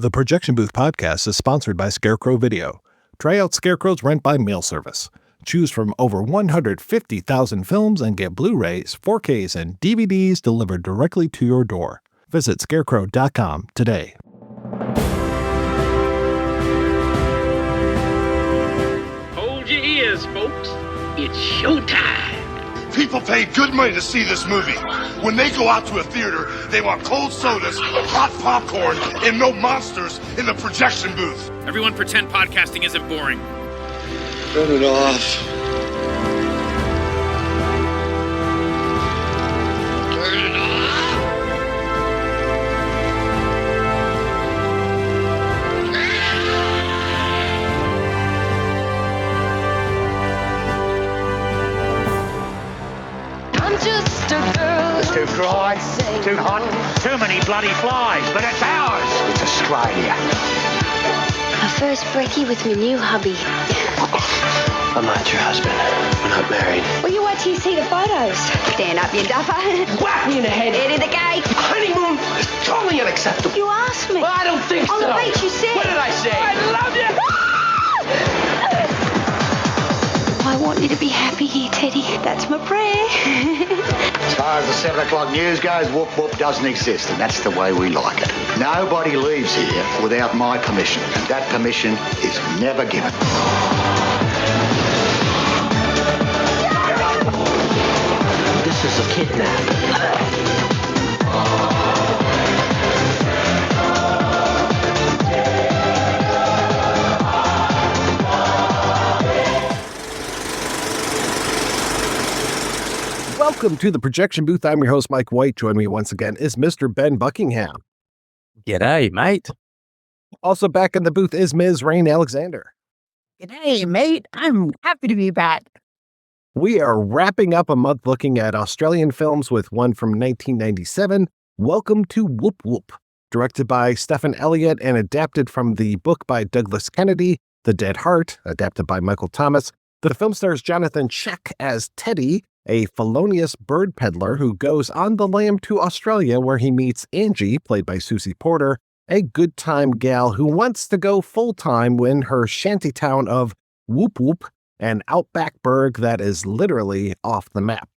The Projection Booth podcast is sponsored by Scarecrow Video. Try out Scarecrow's rent by mail service. Choose from over 150,000 films and get Blu-rays, 4Ks, and DVDs delivered directly to your door. Visit scarecrow.com today. Hold your ears, folks. It's showtime. People pay good money to see this movie. When they go out to a theater, they want cold sodas, hot popcorn, and no monsters in the projection booth. Everyone pretend podcasting isn't boring. Turn it off. Turn it off. I'm just a girl. Too dry, too hot, too many bloody flies, but it's ours. It's Australia. My first brekkie with my new hubby. I'm not your husband. We're not married. Will you wait till you see the photos? Stand up, you duffer. Whack me in the head. Head in the gate. Honeymoon is totally unacceptable. You asked me. Well, I don't think On so. the beach, you said. What did I say? I love you. I want you to be happy here, Teddy. That's my prayer. As far as the 7 o'clock news goes, Woop Woop doesn't exist, and that's the way we like it. Nobody leaves here without my permission, and that permission is never given. This is a kidnap. Welcome to the Projection Booth. I'm your host, Mike White. Join me once again is Mr. Ben Buckingham. G'day, mate. Also back in the booth is Ms. Rahne Alexander. G'day, mate. I'm happy to be back. We are wrapping up a month looking at Australian films with one from 1997, Welcome to Woop Woop, directed by Stephan Elliott and adapted from the book by Douglas Kennedy, The Dead Heart, adapted by Michael Thomas. The film stars Johnathon Schaech as Teddy, a felonious bird peddler who goes on the lam to Australia where he meets Angie, played by Susie Porter, a good time gal who wants to go full-time in her shantytown of Woop Woop, an outback burg that is literally off the map.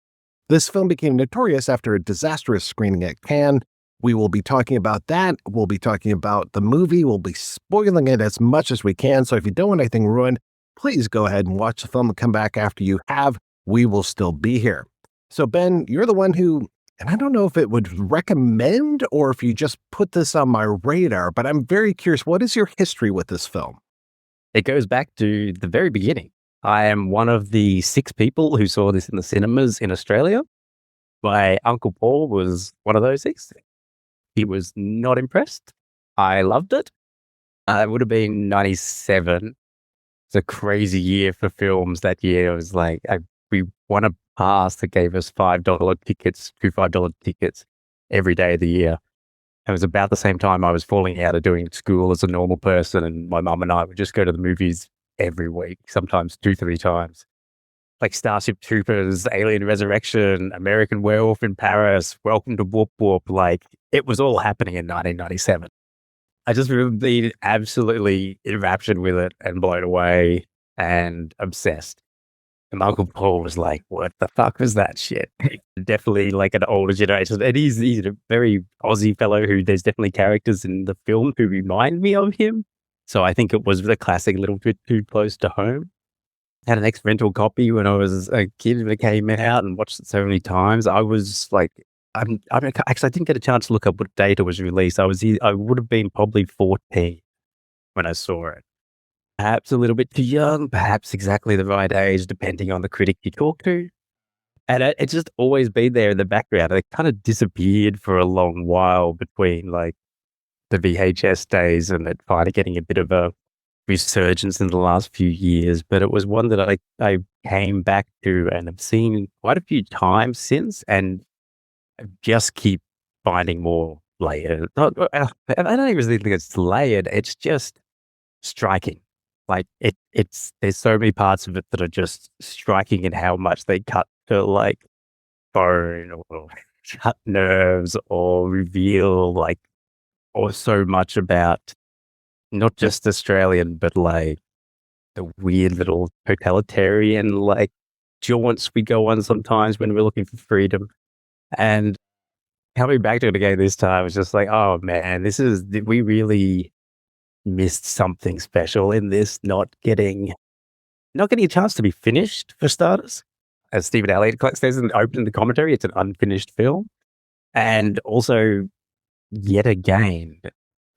This film became notorious after a disastrous screening at Cannes. We will be talking about that. We'll be talking about the movie. We'll be spoiling it as much as we can. So if you don't want anything ruined, please go ahead and watch the film and come back after you have. We will still be here. So Ben, you're the one who, and I don't know if it would recommend or if you just put this on my radar, but I'm very curious, what is your history with this film? It goes back to the very beginning. I am one of the 6 people who saw this in the cinemas in Australia. My Uncle Paul was one of those 6. He was not impressed. I loved it. It would have been 97. It's a crazy year for films that year. It was like, we won a pass that gave us $5 tickets, two $5 tickets every day of the year. It was about the same time I was falling out of doing school as a normal person, and my mum and I would just go to the movies every week, sometimes 2-3 times. Like Starship Troopers, Alien Resurrection, American Werewolf in Paris, Welcome to Woop Woop. Like, it was all happening in 1997. I just remember being absolutely enraptured with it and blown away and obsessed. And Uncle Paul was like, what the fuck was that shit? Definitely like an older generation. And he's a very Aussie fellow who there's definitely characters in the film who remind me of him. So I think it was the classic little bit too close to home. Had an ex-rental copy when I was a kid and it came out and watched it so many times. I was like, actually, I didn't get a chance to look up what date it was released. I would have been probably 14 when I saw it. Perhaps a little bit too young, perhaps exactly the right age, depending on the critic you talk to. And it's just always been there in the background. It kind of disappeared for a long while between like the VHS days and it finally getting a bit of a resurgence in the last few years. But it was one that I came back to and have seen quite a few times since, and I just keep finding more layered. I don't even think it's layered. It's just striking. Like there's so many parts of it that are just striking in how much they cut to like bone or cut nerves or reveal like, or so much about not just Australian, but like the weird little totalitarian like jaunts we go on sometimes when we're looking for freedom. And coming back to it again this time, it's just like, oh man, we really missed something special in this not getting a chance to be finished, for starters. As Stephan Elliott says in the commentary, it's an unfinished film. And also, yet again,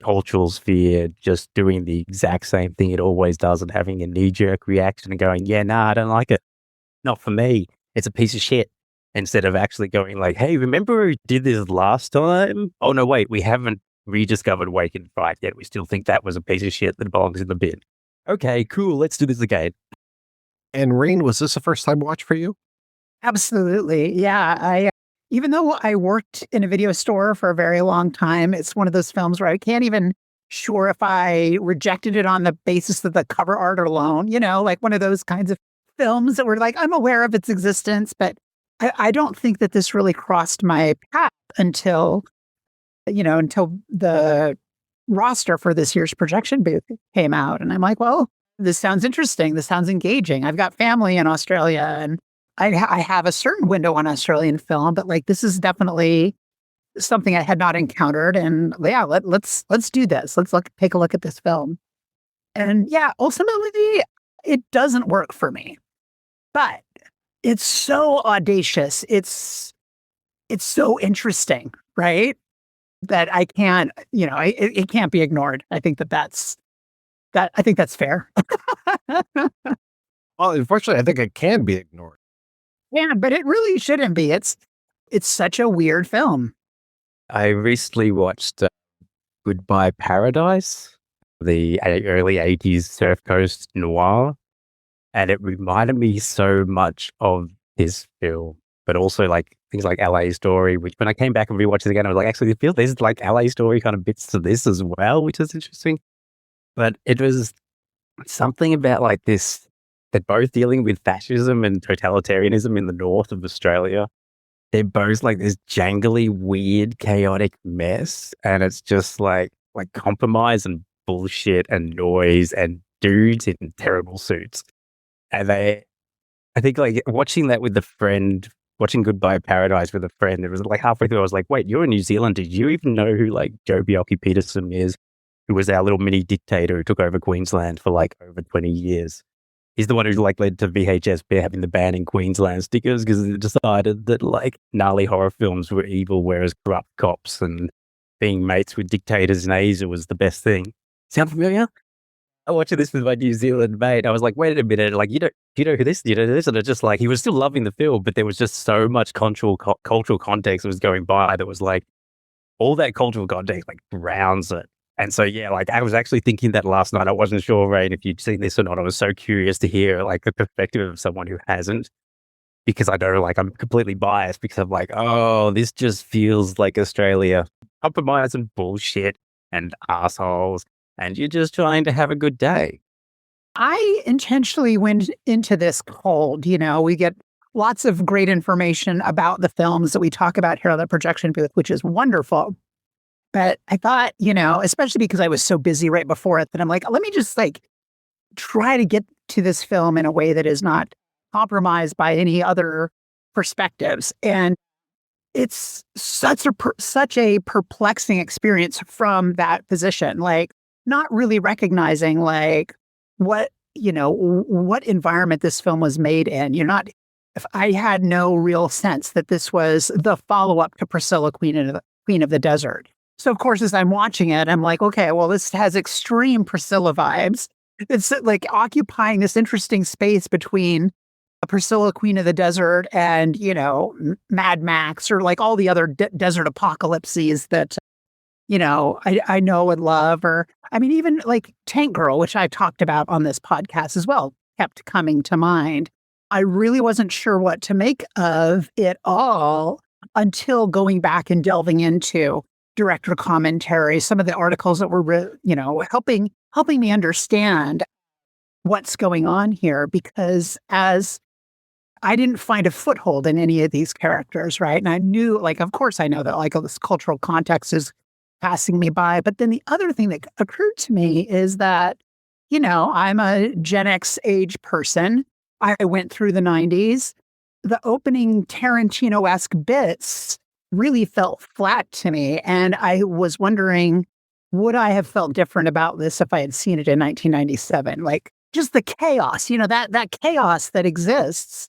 cultural sphere just doing the exact same thing it always does and having a knee-jerk reaction and going, yeah, nah, I don't like it. Not for me. It's a piece of shit. Instead of actually going like, hey, remember we did this last time? Oh, no, wait, we haven't rediscovered Wake and Fright yet. We still think that was a piece of shit that belongs in the bin. Okay, cool, let's do this again. And Rahne, was this a first-time watch for you? Absolutely. Yeah. Even though I worked in a video store for a very long time, it's one of those films where I can't even sure if I rejected it on the basis of the cover art alone, like one of those kinds of films that were like, I'm aware of its existence, but I don't think that this really crossed my path until the roster for this year's projection booth came out. And I'm like, well, this sounds interesting. This sounds engaging. I've got family in Australia and I have a certain window on Australian film, but like this is definitely something I had not encountered. And yeah, let's do this. Let's take a look at this film. And yeah, ultimately, it doesn't work for me, but it's so audacious. It's so interesting, right? That I can't, it can't be ignored. I think that's fair. Well, unfortunately, I think it can be ignored. Yeah, but it really shouldn't be. It's such a weird film. I recently watched Goodbye Paradise, the early 80s Surf Coast noir, and it reminded me so much of this film, but also like things like LA Story, which when I came back and rewatched it again, I was like, actually, I feel there's like LA Story kind of bits to this as well, which is interesting. But it was something about like this, they're both dealing with fascism and totalitarianism in the north of Australia. They're both like this jangly, weird, chaotic mess. And it's just like compromise and bullshit and noise and dudes in terrible suits. And I think like watching that with a friend, watching Goodbye Paradise with a friend, it was like halfway through, I was like, wait, you're in New Zealand. Did you even know who like Joe Bjelke-Petersen is? Who was our little mini dictator who took over Queensland for like over 20 years. He's the one who like led to VHS having the ban in Queensland stickers because they decided that like gnarly horror films were evil, whereas corrupt cops and being mates with dictators in Asia was the best thing. Sound familiar? I watched this with my New Zealand mate. I was like, wait a minute, like you know who this? You know this? And it's just like he was still loving the film, but there was just so much cultural context that was going by that was like all that cultural context like grounds it. And so, yeah, like I was actually thinking that last night. I wasn't sure, Rahne, if you'd seen this or not. I was so curious to hear like the perspective of someone who hasn't, because I know like I'm completely biased because I'm like, oh, this just feels like Australia. Compromise and bullshit and assholes. And you're just trying to have a good day. I intentionally went into this cold. We get lots of great information about the films that we talk about here on the projection booth, which is wonderful. But I thought, especially because I was so busy right before it, that I'm like, let me just like try to get to this film in a way that is not compromised by any other perspectives. And it's such a perplexing experience from that position, like not really recognizing like what environment this film was made in. If I had no real sense that this was the follow-up to Priscilla, Queen of the Desert. So, of course, as I'm watching it, I'm like, okay, well, this has extreme Priscilla vibes. It's like occupying this interesting space between a Priscilla, Queen of the Desert and, Mad Max or like all the other desert apocalypses that, I know and love. Or, I mean, even like Tank Girl, which I've talked about on this podcast as well, kept coming to mind. I really wasn't sure what to make of it all until going back and delving into director commentary, some of the articles that were, helping me understand what's going on here, because as I didn't find a foothold in any of these characters, right? And I knew, like, of course I know that like all this cultural context is passing me by. But then the other thing that occurred to me is that, I'm a Gen X age person. I went through the 90s. The opening Tarantino-esque bits really felt flat to me. And I was wondering, would I have felt different about this if I had seen it in 1997? Like, just the chaos, that chaos that exists.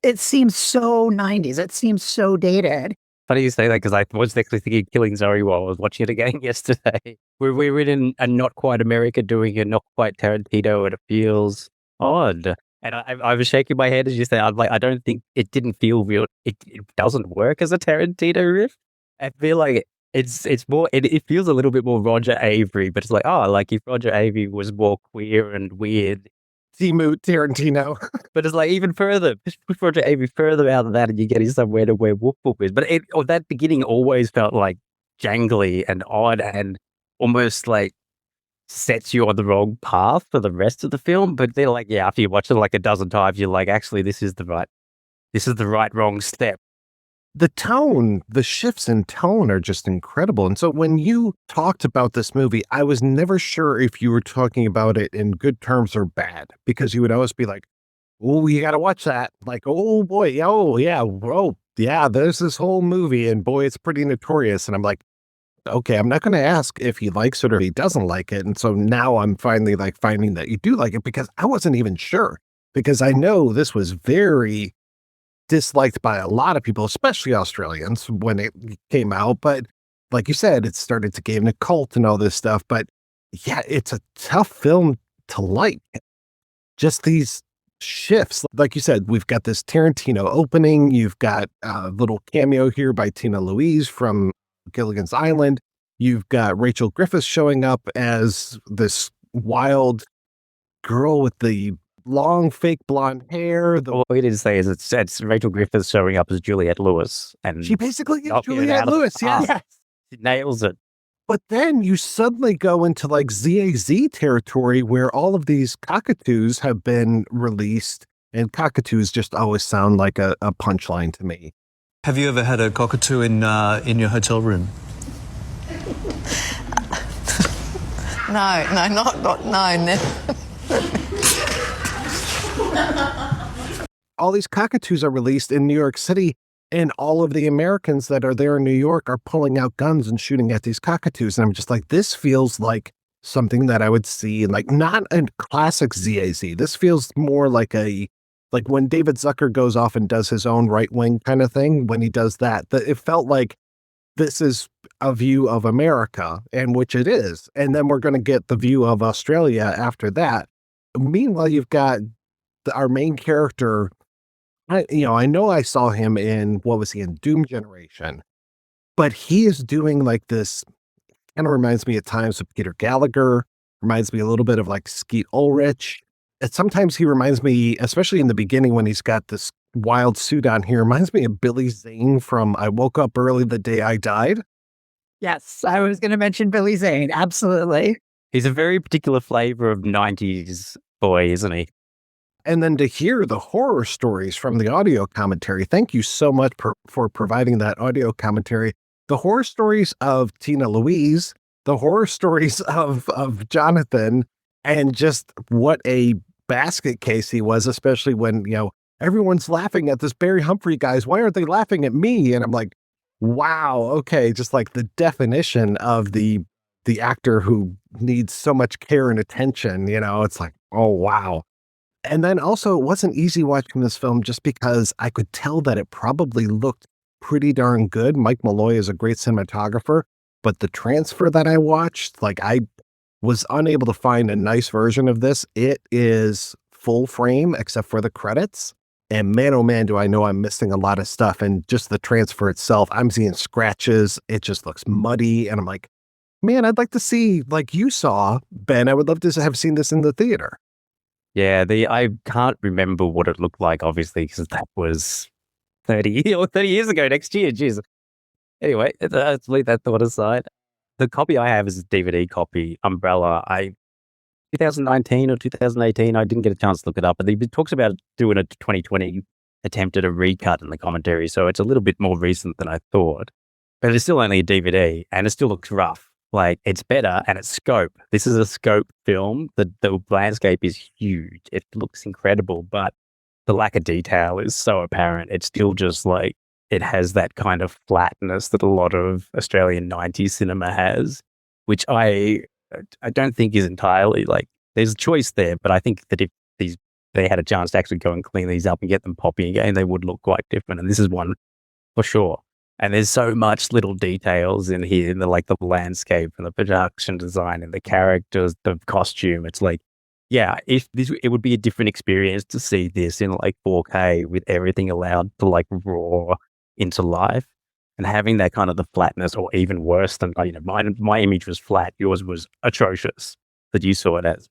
It seems so 90s. It seems so dated. Funny you say that, because I was actually thinking Killing Zoe while I was watching it again yesterday. We're in a not quite America doing a not quite Tarantino, and it feels odd. And I was shaking my head as you said. I'm like, I don't think it didn't feel real. It doesn't work as a Tarantino riff. I feel like it's more. It feels a little bit more Roger Avery, but it's like, like if Roger Avery was more queer and weird. Demoot Tarantino. But it's like even further, push Roger Avery further out of that, and you get somewhere to where Woop Woop is. But that beginning always felt like jangly and odd, and almost like sets you on the wrong path for the rest of the film. But they're like, after you watch it like a dozen times, you're like, actually, this is the right wrong step. The tone, the shifts in tone are just incredible. And so when you talked about this movie, I was never sure if you were talking about it in good terms or bad, because you would always be like, oh, you got to watch that. Like, oh boy, oh yeah, there's this whole movie and boy, it's pretty notorious. And I'm like, okay, I'm not going to ask if he likes it or he doesn't like it. And so now I'm finally like finding that you do like it, because I wasn't even sure, because I know this was very disliked by a lot of people, especially Australians, when it came out. But like you said, it started to gain a cult and all this stuff. But yeah, it's a tough film to like. Just these shifts. Like you said, we've got this Tarantino opening. You've got a little cameo here by Tina Louise from Gilligan's Island. You've got Rachel Griffiths showing up as this wild girl with the long fake blonde hair. What we didn't say is it's Rachel Griffiths showing up as Juliette Lewis, and she basically is Juliette Lewis. Yes, she nails it. But then you suddenly go into like ZAZ territory, where all of these cockatoos have been released, and cockatoos just always sound like a punchline to me. Have you ever had a cockatoo in your hotel room? No, never. All these cockatoos are released in New York City, and all of the Americans that are there in New York are pulling out guns and shooting at these cockatoos. And I'm just like, this feels like something that I would see in like, not a classic ZAZ. This feels more like when David Zucker goes off and does his own right wing kind of thing. When he does that, it felt like this is a view of America, and which it is. And then we're going to get the view of Australia after that. Meanwhile, you've got our main character. I know I saw him in, what was he in, Doom Generation, but he is doing like this, kind of reminds me at times of Peter Gallagher, reminds me a little bit of like Skeet Ulrich. And sometimes he reminds me, especially in the beginning when he's got this wild suit on here, reminds me of Billy Zane from I Woke Up Early the Day I Died. Yes, I was going to mention Billy Zane. Absolutely. He's a very particular flavor of 90s boy, isn't he? And then to hear the horror stories from the audio commentary, thank you so much for providing that audio commentary. The horror stories of Tina Louise, the horror stories of Johnathon, and just what a basket case he was, especially when, everyone's laughing at this Barry Humphrey guys. Why aren't they laughing at me? And I'm like, wow, okay, just like the definition of the actor who needs so much care and attention, it's like, oh, wow. And then also, it wasn't easy watching this film just because I could tell that it probably looked pretty darn good. Mike Malloy is a great cinematographer, but the transfer that I watched, like I was unable to find a nice version of this. It is full frame except for the credits. And man, oh man, do I know I'm missing a lot of stuff. And just the transfer itself, I'm seeing scratches. It just looks muddy. And I'm like, man, I'd like to see, like you saw, Ben, I would love to have seen this in the theater. Yeah, I can't remember what it looked like, obviously, because that was 30 years ago next year. Jeez. Anyway, let's leave that thought aside. The copy I have is a DVD copy, Umbrella. 2019 or 2018, I didn't get a chance to look it up, but he talks about doing a 2020 attempt at a recut in the commentary, so it's a little bit more recent than I thought. but it's still only a DVD and it still looks rough. Like, it's better and it's scope. This is a scope film. The landscape is huge. It looks incredible, but the lack of detail is so apparent. It's still just like, it has that kind of flatness that a lot of Australian 90s cinema has, which I don't think is entirely like, there's a choice there, but I think that if they had a chance to actually go and clean these up and get them popping again, they would look quite different. And this is one for sure. And there's so much little details in here, in the landscape and the production design and the characters, the costume. It's like, yeah, it would be a different experience to see this in like 4K with everything allowed to like roar into life, and having that kind of the flatness, or even worse than, my image was flat, yours was atrocious that you saw it as.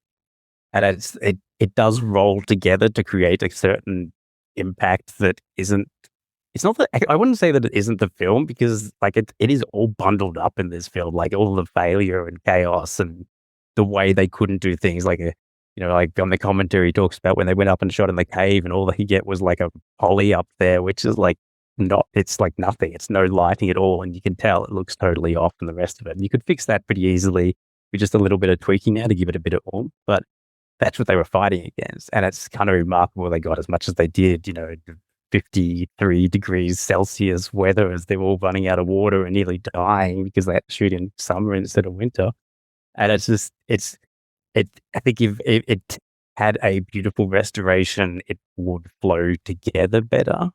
And it does roll together to create a certain impact that isn't. It's not that, I wouldn't say that it isn't the film, because like it is all bundled up in this film, like all the failure and chaos and the way they couldn't do things. Like, like on the commentary, he talks about when they went up and shot in the cave and all that he get was like a poly up there, which is like it's like nothing. It's no lighting at all. And you can tell it looks totally off from the rest of it. And you could fix that pretty easily with just a little bit of tweaking now to give it a bit of oomph. But that's what they were fighting against. And it's kind of remarkable they got as much as they did, 53 degrees Celsius weather as they were all running out of water and nearly dying because they had to shoot in summer instead of winter. And I think if it had a beautiful restoration, it would flow together better.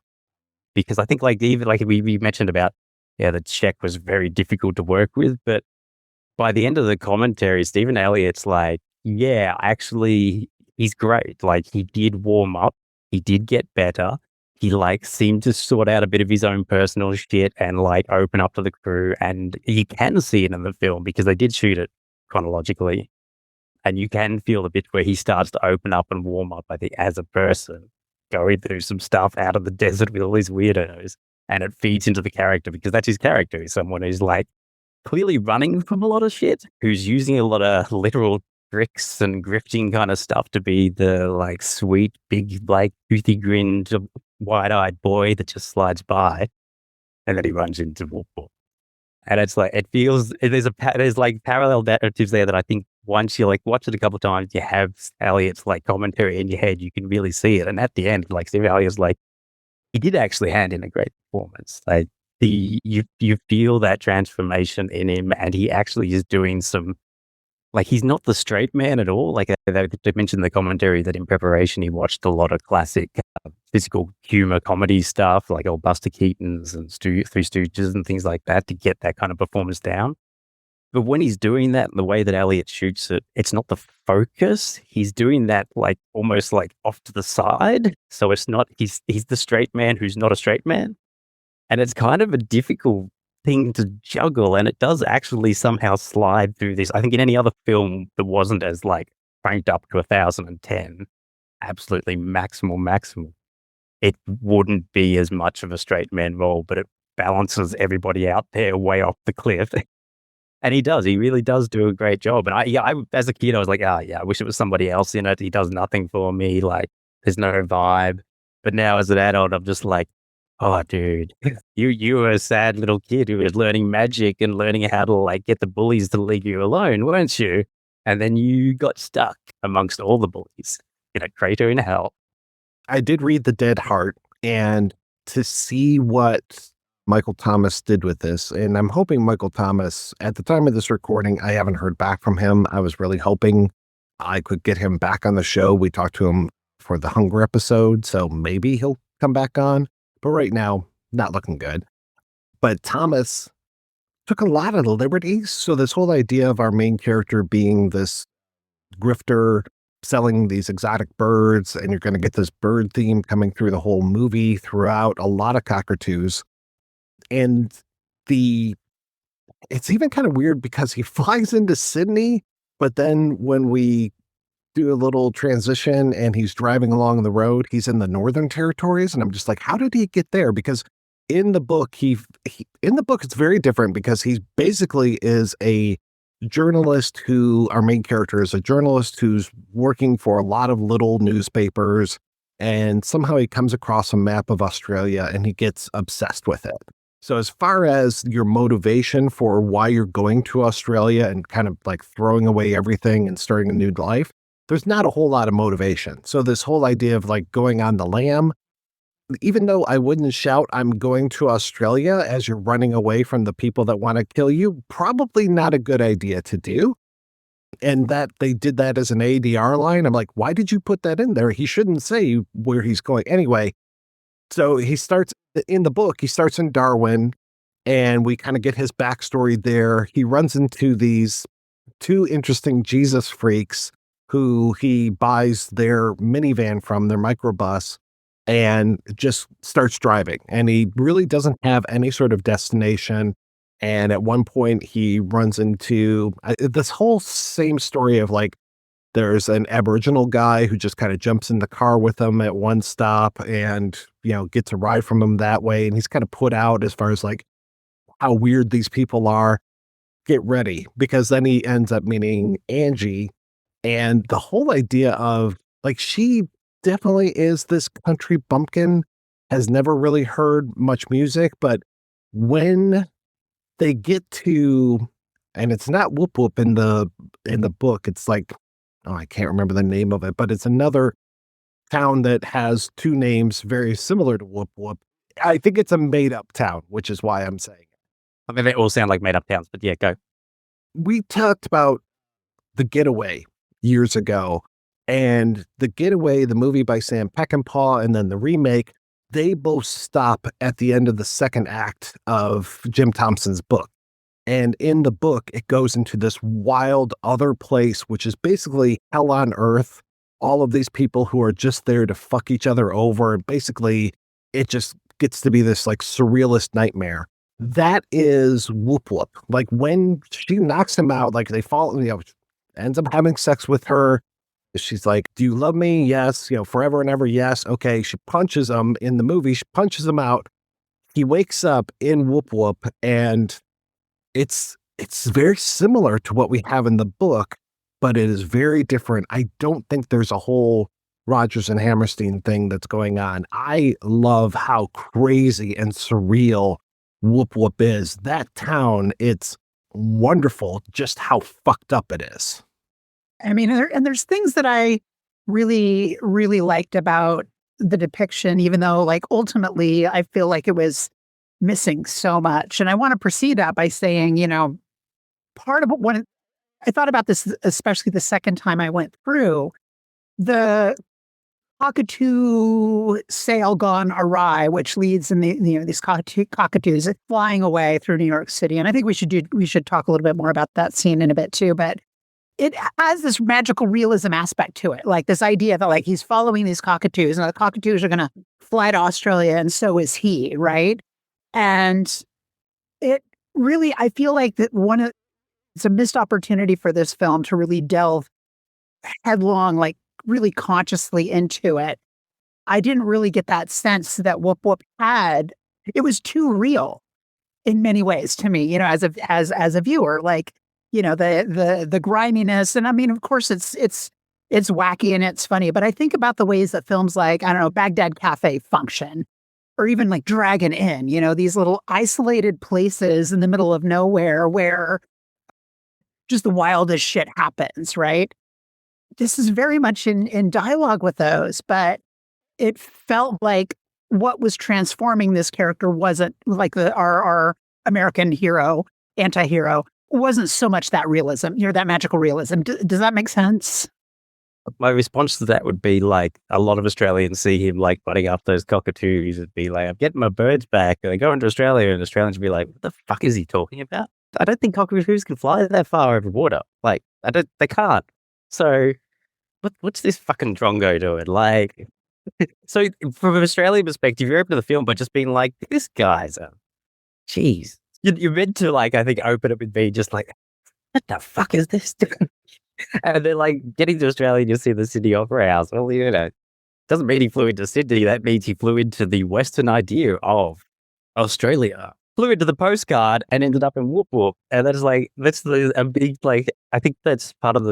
Because I think even we mentioned about, that Schaech was very difficult to work with, but by the end of the commentary, Stephan Elliott's like, yeah, actually, he's great. Like, he did warm up, he did get better. He seemed to sort out a bit of his own personal shit and open up to the crew. And you can see it in the film because they did shoot it chronologically. And you can feel the bit where he starts to open up and warm up, I think, as a person, going through some stuff out of the desert with all these weirdos. And it feeds into the character because that's his character. He's someone who's clearly running from a lot of shit, who's using a lot of literal tricks and grifting kind of stuff to be the sweet, big, toothy grinned, wide-eyed boy that just slides by, and then he runs into Woop Woop. And it's it feels, there's parallel narratives there that I think once you watch it a couple of times, you have Elliott's commentary in your head, you can really see it. And at the end, Steve Elliott's he did actually hand in a great performance. You feel that transformation in him, and he actually is doing some, he's not the straight man at all. They mentioned in the commentary that in preparation, he watched a lot of classic physical humor comedy stuff, like old Buster Keaton's and Three Stooges and things like that, to get that kind of performance down. But when he's doing that, the way that Elliott shoots it, it's not the focus. He's doing that almost off to the side. So it's not, he's the straight man who's not a straight man. And it's kind of a difficult thing to juggle, and it does actually somehow slide through this. I think in any other film that wasn't as cranked up to 1010, absolutely maximal, it wouldn't be as much of a straight man role, but it balances everybody out there way off the cliff. And he really does do a great job. And I as a kid, I was I wish it was somebody else in it. He does nothing for me. There's no vibe. But now as an adult, I'm just oh, dude, you were a sad little kid who was learning magic and learning how to get the bullies to leave you alone, weren't you? And then you got stuck amongst all the bullies in a crater in hell. I did read The Dead Heart, and to see what Michael Thomas did with this, and I'm hoping Michael Thomas, at the time of this recording, I haven't heard back from him. I was really hoping I could get him back on the show. We talked to him for the Hunger episode, so maybe he'll come back on. But right now, not looking good. But Thomas took a lot of liberties. So this whole idea of our main character being this grifter selling these exotic birds, and you're going to get this bird theme coming through the whole movie throughout a lot of cockatoos. And it's even kind of weird because he flies into Sydney, but then when we do a little transition and he's driving along the road, he's in the Northern Territories. And I'm just how did he get there? Because in the book, it's very different, because he basically is a journalist our main character is a journalist who's working for a lot of little newspapers. And somehow he comes across a map of Australia and he gets obsessed with it. So as far as your motivation for why you're going to Australia and kind of like throwing away everything and starting a new life, there's not a whole lot of motivation. So this whole idea of like going on the lam, even though I wouldn't shout, I'm going to Australia as you're running away from the people that want to kill you, probably not a good idea to do. And that they did that as an ADR line. I'm like, why did you put that in there? He shouldn't say where he's going. Anyway, so he starts in the book, he starts in Darwin, and we kind of get his backstory there. He runs into these two interesting Jesus freaks who he buys their minivan from, their microbus, and just starts driving. And he really doesn't have any sort of destination. And at one point, he runs into this whole same story of like, there's an Aboriginal guy who just kind of jumps in the car with him at one stop and, gets a ride from him that way. And he's kind of put out as far as like how weird these people are. Get ready, because then he ends up meeting Angie. And the whole idea of like, she definitely is this country bumpkin, has never really heard much music, but when they get to, and it's not Woop Woop in the book, it's like, I can't remember the name of it, but it's another town that has two names very similar to Woop Woop. I think it's a made up town, which is why I'm saying it. I mean, they all sound like made up towns, but yeah, go. We talked about The Getaway years ago, and The Getaway, the movie by Sam Peckinpah, and then the remake, they both stop at the end of the second act of Jim Thompson's book. And in the book, it goes into this wild other place, which is basically hell on earth. All of these people who are just there to fuck each other over. And basically, it just gets to be this like surrealist nightmare. That is Woop Woop. Like when she knocks him out, like they fall, ends up having sex with her. She's like, do you love me? Yes. Forever and ever. Yes. Okay. She punches him in the movie. She punches him out. He wakes up in Woop Woop, and it's very similar to what we have in the book, but it is very different. I don't think there's a whole Rodgers and Hammerstein thing that's going on. I love how crazy and surreal Woop Woop is. That town, it's wonderful just how fucked up it is. I mean, there's things that I really, really liked about the depiction, even though like ultimately I feel like it was missing so much. And I want to proceed that by saying, part of what I thought about this, especially the second time I went through, the cockatoo sail gone awry, which leads in these cockatoos flying away through New York City. And I think we should talk a little bit more about that scene in a bit too, but it has this magical realism aspect to it. Like this idea that like he's following these cockatoos and the cockatoos are going to fly to Australia and so is he, right? And it really, I feel like that it's a missed opportunity for this film to really delve headlong, like really consciously into it. I didn't really get that sense that Woop Woop had. It was too real in many ways to me, as a viewer, like, the griminess. And I mean, of course it's wacky and it's funny, but I think about the ways that films like, I don't know, Baghdad Cafe function, or even like Dragon Inn, these little isolated places in the middle of nowhere where just the wildest shit happens, right? This is very much in dialogue with those, but it felt like what was transforming this character wasn't like our American hero, anti-hero, wasn't so much that realism, that magical realism. Does that make sense? My response to that would be like a lot of Australians see him like butting up those cockatoos and be like, I'm getting my birds back. And they go into Australia and Australians would be like, what the fuck is he talking about? I don't think cockatoos can fly that far over water. Like, they can't. So what's this fucking drongo doing? Like, so from an Australian perspective, you're open to the film, but just being like, this guy's jeez. You're meant to like, I think, open it with being just like, what the fuck is this? And then like getting to Australia and you see the Sydney Opera House. Well, doesn't mean he flew into Sydney. That means he flew into the Western idea of Australia. Flew into the postcard and ended up in Woop Woop. And that's a big, like, I think that's part of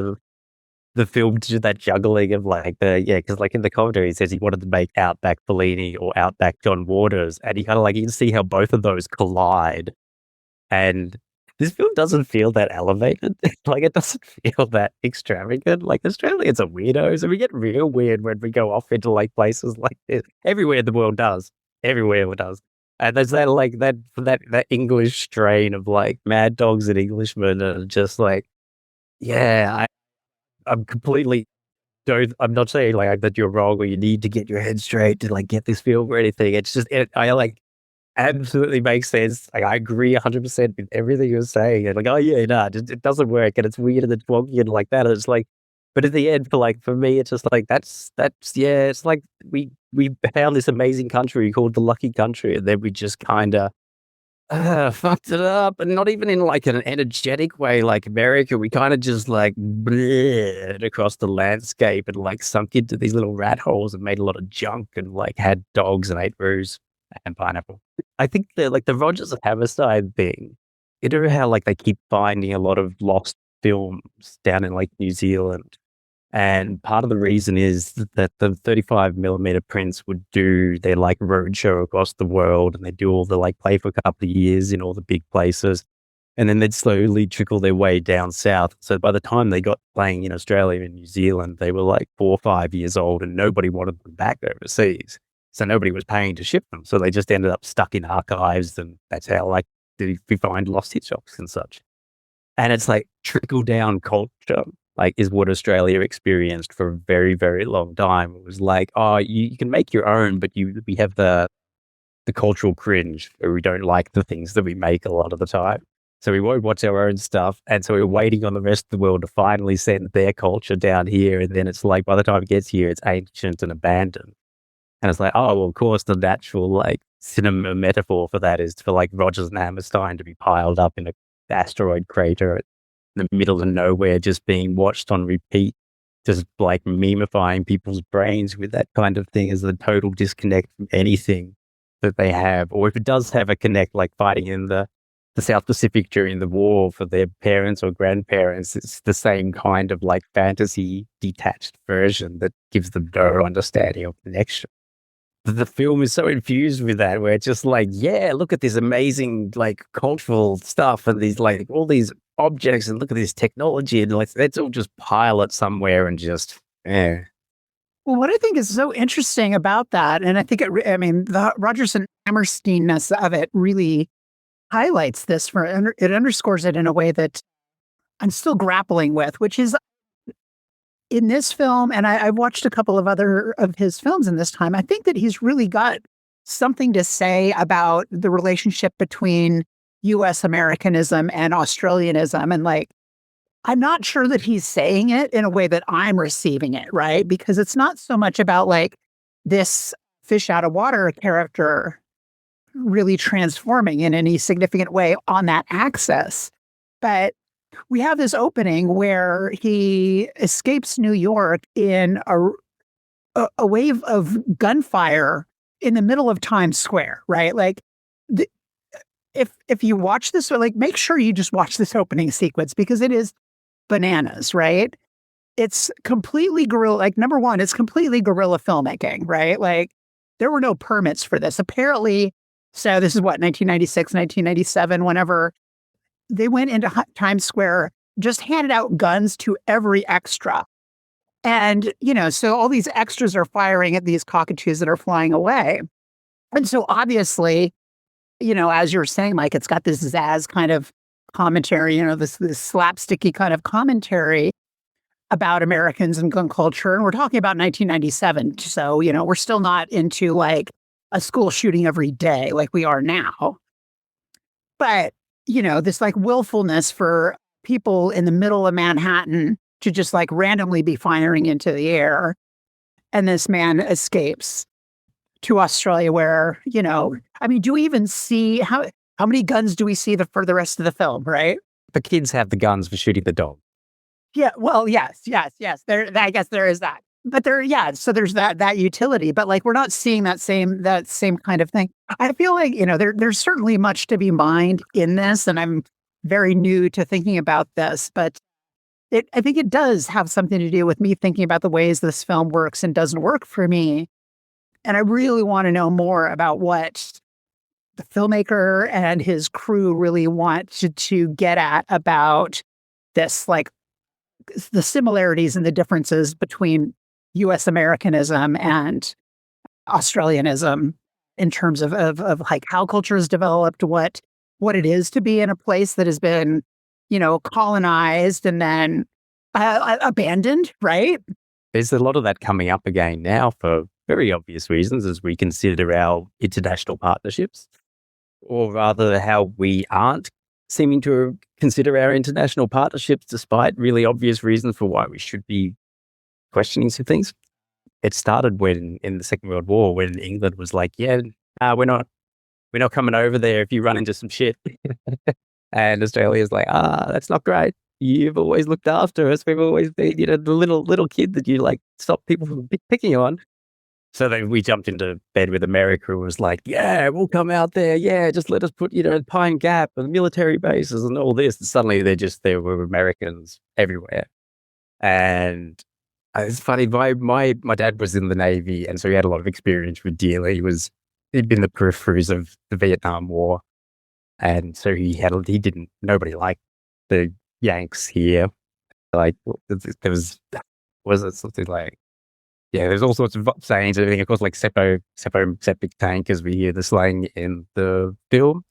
the film to do that juggling of because like in the commentary, he says he wanted to make Outback Fellini or Outback John Waters, and he kind of like, you can see how both of those collide. And this film doesn't feel that elevated. Like, it doesn't feel that extravagant. Like, Australians are weirdos, and we get real weird when we go off into like places like this. Everywhere in the world does. Everywhere it does. And there's that like that English strain of like Mad Dogs and Englishmen, and just like, yeah, I'm completely I'm not saying like that you're wrong or you need to get your head straight to like get this film or anything. It's just I like absolutely makes sense. Like, I agree 100% with everything you're saying. And like, oh yeah, nah, it doesn't work, and it's weird and it's wonky and like that. And it's like, but at the end, for me, it's just like that's yeah. It's like we found this amazing country called the Lucky Country, and then we just kind of fucked it up, and not even in like an energetic way like America. We kind of just like bled across the landscape and like sunk into these little rat holes and made a lot of junk and like had dogs and ate roos and pineapple. I think the Rogers and Hammerstein thing, you know how like they keep finding a lot of lost films down in like New Zealand, and part of the reason is that the 35mm prints would do their like roadshow across the world, and they do all the like play for a couple of years in all the big places, and then they'd slowly trickle their way down south. So by the time they got playing in Australia and New Zealand, they were like 4 or 5 years old, and nobody wanted them back overseas. So nobody was paying to ship them. So they just ended up stuck in archives, and that's how like we find lost hitchhikers and such. And it's like trickle down culture, like, is what Australia experienced for a very, very long time. It was like, oh, you can make your own, but we have the cultural cringe where we don't like the things that we make a lot of the time. So we won't watch our own stuff. And so we're waiting on the rest of the world to finally send their culture down here. And then it's like, by the time it gets here, it's ancient and abandoned. And it's like, oh, well, of course, the natural like cinema metaphor for that is for like Rogers and Hammerstein to be piled up in an asteroid crater in the middle of nowhere, just being watched on repeat, just like memifying people's brains with that kind of thing as a total disconnect from anything that they have. Or if it does have a connect, like fighting in the South Pacific during the war for their parents or grandparents, it's the same kind of like fantasy detached version that gives them no understanding of connection. The film is so infused with that, where it's just like, yeah, look at this amazing like cultural stuff and these like all these objects, and look at this technology, and like let's all just pile it somewhere and just Well, what I think is so interesting about that, and I think the Rogers and Hammerstein-ness of it really highlights this. It underscores it in a way that I'm still grappling with, which is in this film, and I've watched a couple of other of his films in this time, I think that he's really got something to say about the relationship between U.S. Americanism and Australianism. And like, I'm not sure that he's saying it in a way that I'm receiving it, right? Because it's not so much about like this fish out of water character really transforming in any significant way on that axis. But we have this opening where he escapes New York in a wave of gunfire in the middle of Times Square, right? Like, if you watch this, like, make sure you just watch this opening sequence, because it is bananas, right? It's completely guerrilla. Like, number one, it's completely guerrilla filmmaking, right? Like, there were no permits for this. Apparently, so this is what, 1996, 1997, whenever they went into Times Square, just handed out guns to every extra. And, so all these extras are firing at these cockatoos that are flying away. And so obviously, as you're saying, Mike, it's got this Zaz kind of commentary, this slapsticky kind of commentary about Americans and gun culture. And we're talking about 1997. So, we're still not into like a school shooting every day like we are now. But this like willfulness for people in the middle of Manhattan to just like randomly be firing into the air. And this man escapes to Australia where, do we even see how many guns do we see for the rest of the film, right? The kids have the guns for shooting the dog. Yeah, well, yes. I guess there is that. But so there's that utility, but like we're not seeing that same kind of thing. I feel like, there's certainly much to be mined in this, and I'm very new to thinking about this, but I think it does have something to do with me thinking about the ways this film works and doesn't work for me. And I really want to know more about what the filmmaker and his crew really want to get at about this, like the similarities and the differences between U.S. Americanism and Australianism in terms of like how culture is developed, what it is to be in a place that has been, colonized and then abandoned, right? There's a lot of that coming up again now for very obvious reasons as we consider our international partnerships, or rather how we aren't seeming to consider our international partnerships despite really obvious reasons for why we should be questioning some things. It started when in the Second World War, when England was like, we're not coming over there if you run into some shit. And Australia's like, that's not great. You've always looked after us. We've always been, the little kid that you like stop people from picking on. So then we jumped into bed with America, who was like, yeah, we'll come out there. Yeah, just let us put, Pine Gap and military bases and all this. And suddenly there were Americans everywhere. And it's funny, my dad was in the Navy, and so he had a lot of experience with dealing. He'd been the peripheries of the Vietnam War. And so nobody liked the Yanks here. Like, there was it something like, there's all sorts of sayings. I think, of course, like seppo, septic tank, as we hear the slang in the film,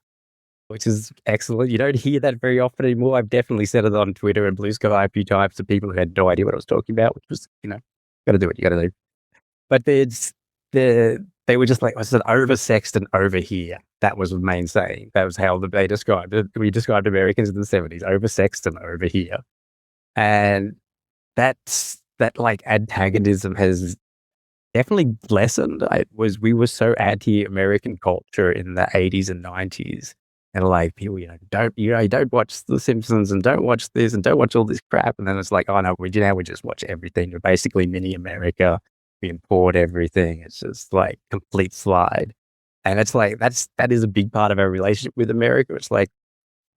which is excellent. You don't hear that very often anymore. I've definitely said it on Twitter and Blue Sky a few times to people who had no idea what I was talking about, which was, got to do what you got to do. But they were just like, I said, oversexed and over here. That was the main saying. That was how they described it. We described Americans in the 70s, oversexed and over here. And that like antagonism has definitely lessened. We were so anti-American culture in the 80s and 90s. And like people, don't watch The Simpsons and don't watch this and don't watch all this crap. And then it's like, oh no, we just watch everything. We're basically mini America. We import everything. It's just like complete slide. And it's like, that is a big part of our relationship with America. It's like,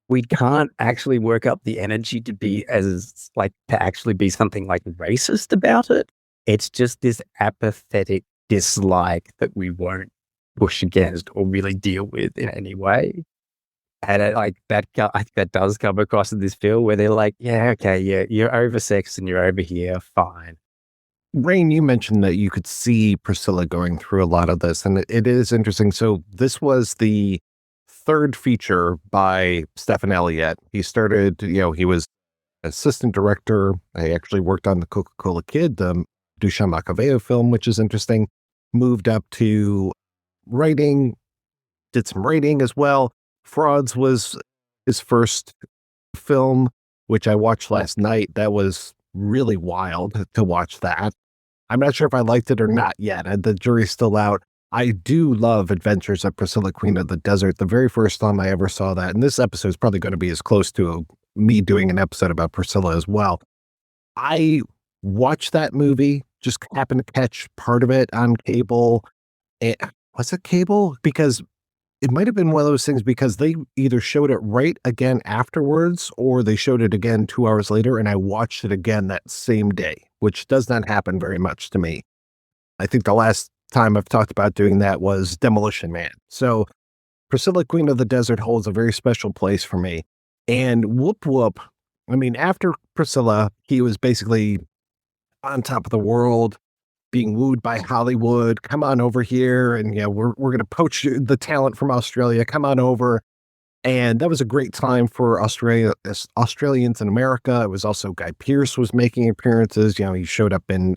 we can't actually work up the energy to actually be something like racist about it. It's just this apathetic dislike that we won't push against or really deal with in any way. And I think that does come across in this film where they're like, you're oversexed and you're over here, fine. Rain, you mentioned that you could see Priscilla going through a lot of this, and it is interesting. So this was the third feature by Stephan Elliott. He started, he was assistant director. I actually worked on the Coca-Cola Kid, the Duchamp Macaveo film, which is interesting. Moved up to writing, did some writing as well. Frauds was his first film, which I watched last night. That was really wild to watch that. I'm not sure if I liked it or not yet. The jury's still out. I do love Adventures of Priscilla, Queen of the Desert. The very first time I ever saw that, and this episode is probably going to be as close to me doing an episode about Priscilla as well. I watched that movie, just happened to catch part of it on cable. Was it cable? Because it might have been one of those things because they either showed it right again afterwards or they showed it again 2 hours later, and I watched it again that same day, which does not happen very much to me. I think the last time I've talked about doing that was Demolition Man. So Priscilla, Queen of the Desert holds a very special place for me. And Woop Woop, after Priscilla, he was basically on top of the world, being wooed by Hollywood. Come on over here, and we're going to poach the talent from Australia. Come on over. And that was a great time for Australians in America. It was also Guy Pearce was making appearances. He showed up in,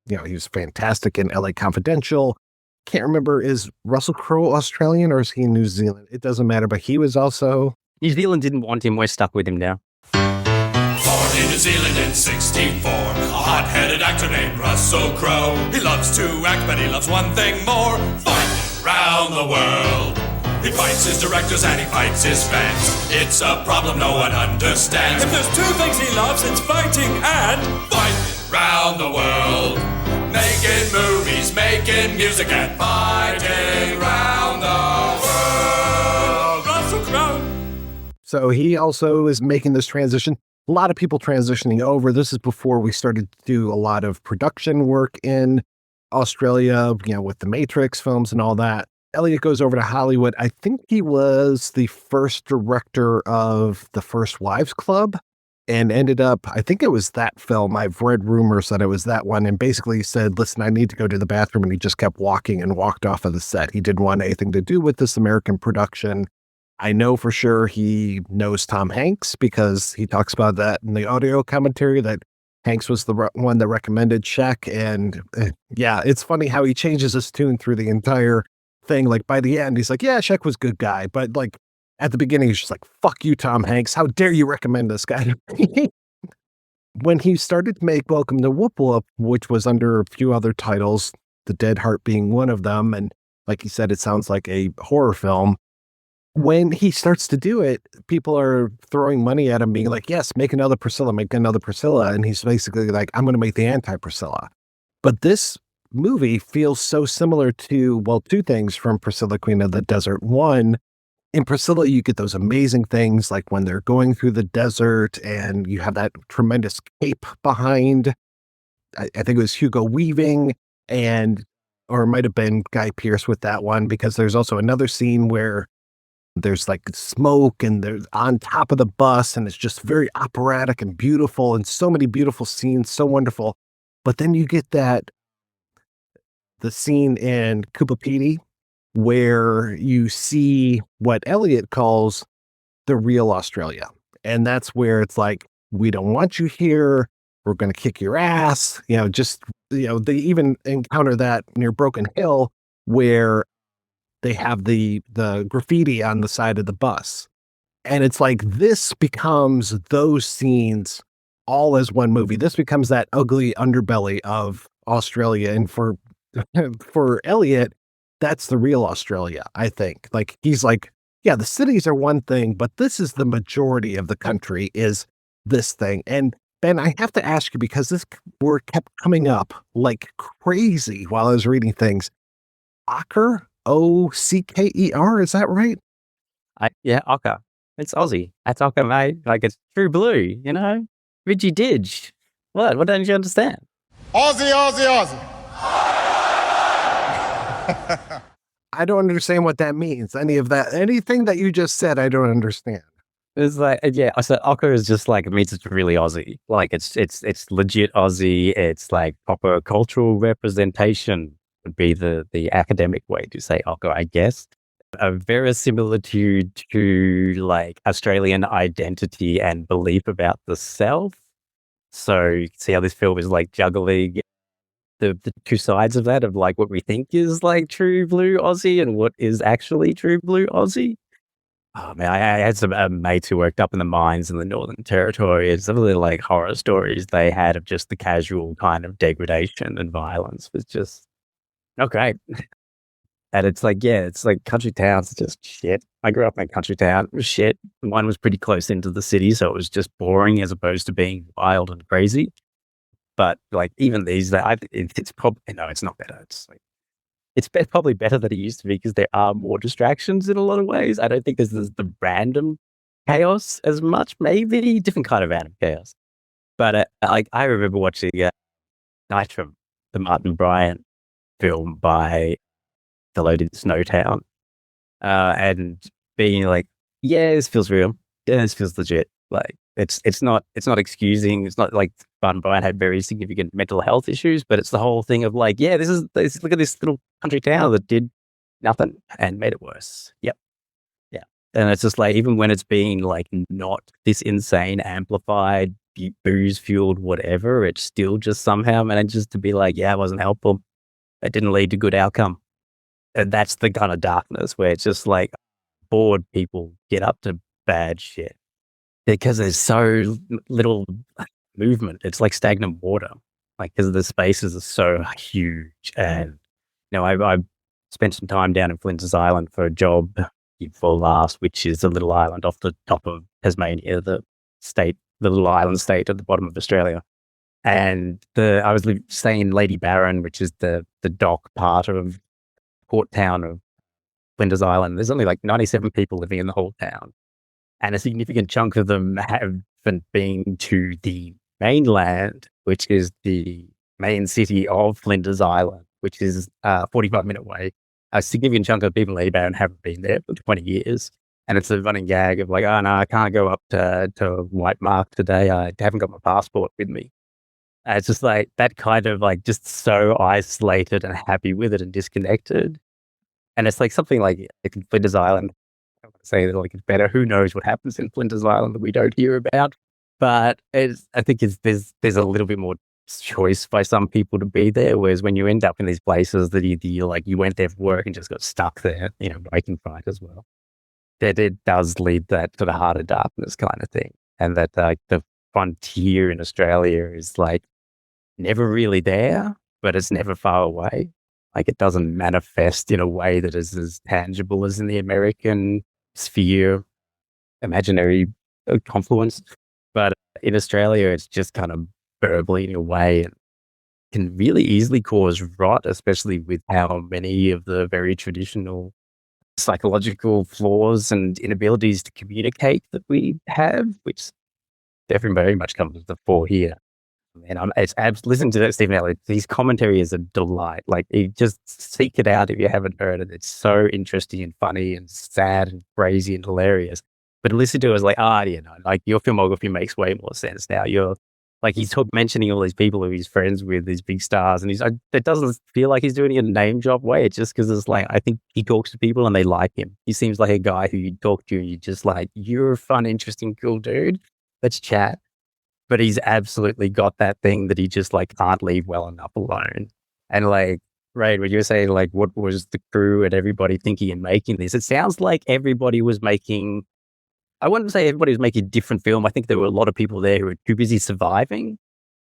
he was fantastic in LA Confidential. Can't remember, is Russell Crowe Australian or is he in New Zealand? It doesn't matter, but he was also... New Zealand didn't want him. We're stuck with him now. Born in New Zealand in 64, a hot-headed actor named Russell Crowe. He loves to act, but he loves one thing more: fight round the world. He fights his directors and he fights his fans. It's a problem no one understands. If there's two things he loves, it's fighting and fight round the world. Making movies, making music, and fighting round the world. Russell Crowe. So he also is making this transition. a lot of people transitioning over. This is before we started to do a lot of production work in Australia, with the Matrix films and all that. Elliott goes over to Hollywood. I think he was the first director of The First Wives Club and ended up, I think it was that film. I've read rumors that it was that one, and basically said, listen, I need to go to the bathroom. And he just kept walking and walked off of the set. He didn't want anything to do with this American production. I know for sure he knows Tom Hanks because he talks about that in the audio commentary, that Hanks was the one that recommended Schaech. And yeah, it's funny how he changes his tune through the entire thing. Like by the end, he's like, yeah, Schaech was a good guy. But like at the beginning, he's just like, fuck you, Tom Hanks. How dare you recommend this guy to me? When he started to make Welcome to Woop Woop, which was under a few other titles, The Dead Heart being one of them, and like he said, it sounds like a horror film. When he starts to do it, people are throwing money at him, being like, yes, make another Priscilla, make another Priscilla. And he's basically like, I'm going to make the anti-Priscilla. But this movie feels so similar to, well, two things from Priscilla, Queen of the Desert. One, in Priscilla, you get those amazing things like when they're going through the desert and you have that tremendous cape behind. I think it was Hugo Weaving, or it might have been Guy Pearce with that one, because there's also another scene where there's like smoke and they're on top of the bus and it's just very operatic and beautiful and so many beautiful scenes, so wonderful. But then you get the scene in Kupapiti where you see what Elliott calls the real Australia. And that's where it's like, we don't want you here. We're going to kick your ass. They even encounter that near Broken Hill where they have the graffiti on the side of the bus. And it's like, this becomes those scenes all as one movie. This becomes that ugly underbelly of Australia. And for Elliott, that's the real Australia, I think. Like, he's like, yeah, the cities are one thing, but this is the majority of the country is this thing. And Ben, I have to ask you, because this word kept coming up like crazy while I was reading things. Ocker? Ocker, is that right? Yeah, Ocker. It's Aussie. That's Ocker, mate. Like, it's true blue, Ridgy Didge. What don't you understand? Aussie, Aussie, Aussie. I don't understand what that means. Anything that you just said, I don't understand. It's like, yeah, I said Ocker is just like, it means it's really Aussie. Like, it's legit Aussie. It's like proper cultural representation would be the academic way to say Ocker, I guess. A verisimilitude to like Australian identity and belief about the self. So you can see how this film is like juggling the two sides of that, of like what we think is like true blue Aussie and what is actually true blue Aussie. Oh man, I had some mates who worked up in the mines in the Northern Territory, and some of the like horror stories they had of just the casual kind of degradation and violence was just not great. And it's like, yeah, it's like country towns, just shit. I grew up in a country town, it was shit. Mine was pretty close into the city, so it was just boring as opposed to being wild and crazy. But like even these, it's probably, no, it's not better. It's like, it's probably better than it used to be because there are more distractions in a lot of ways. I don't think there's the random chaos as much, maybe different kind of random chaos. But like I remember watching Nitram, the Martin Bryant film by the loaded Snowtown, and being like, yeah, this feels real. Yeah, this feels legit. Like it's not excusing. It's not like Martin Bryant had very significant mental health issues, but it's the whole thing of like, yeah, look at this little country town that did nothing and made it worse. Yep. Yeah. And it's just like, even when it's being like not this insane, amplified, booze fueled, whatever, it still just somehow manages to be like, yeah, it wasn't helpful. It didn't lead to good outcome. And that's the kind of darkness where it's just like bored people get up to bad shit because there's so little movement. It's like stagnant water, like because the spaces are so huge. And I spent some time down in Flinders Island for a job before last, which is a little island off the top of Tasmania, the little island state at the bottom of Australia. And I was staying in Lady Barron, which is the dock part of port town of Flinders Island. There's only like 97 people living in the whole town. And a significant chunk of them have different being to the mainland, which is the main city of Flinders Island, which is a 45-minute way. A significant chunk of people in Eastbourne haven't been there for 20 years. And it's a running gag of like, oh, no, I can't go up to White Mark today. I haven't got my passport with me. And it's just like that kind of like just so isolated and happy with it and disconnected. And it's like something like in Flinders Island. I want to say that like it's better. Who knows what happens in Flinders Island that we don't hear about? But I think there's a little bit more choice by some people to be there. Whereas when you end up in these places that you like you went there for work and just got stuck there, breaking fight as well. That it does lead that to the heart of darkness kind of thing, and that the frontier in Australia is like never really there, but it's never far away. Like it doesn't manifest in a way that is as tangible as in the American sphere, imaginary confluence. But in Australia, it's just kind of burbling away and can really easily cause rot, especially with how many of the very traditional psychological flaws and inabilities to communicate that we have, which definitely very much comes to the fore here. And listen to that, Stephan Elliott. His commentary is a delight. Like, you just seek it out if you haven't heard it. It's so interesting and funny and sad and crazy and hilarious. But listen to it as like, like your filmography makes way more sense now. You're like, he's mentioning all these people who he's friends with, these big stars, and it doesn't feel like he's doing it in a name job way. It's just because it's like, I think he talks to people and they like him. He seems like a guy who you talk to and you're just like, you're a fun, interesting, cool dude. Let's chat. But he's absolutely got that thing that he just like can't leave well enough alone. And like, Ray, when you were saying like, what was the crew and everybody thinking in making this? It sounds like everybody was making, I wouldn't say everybody was making a different film. I think there were a lot of people there who were too busy surviving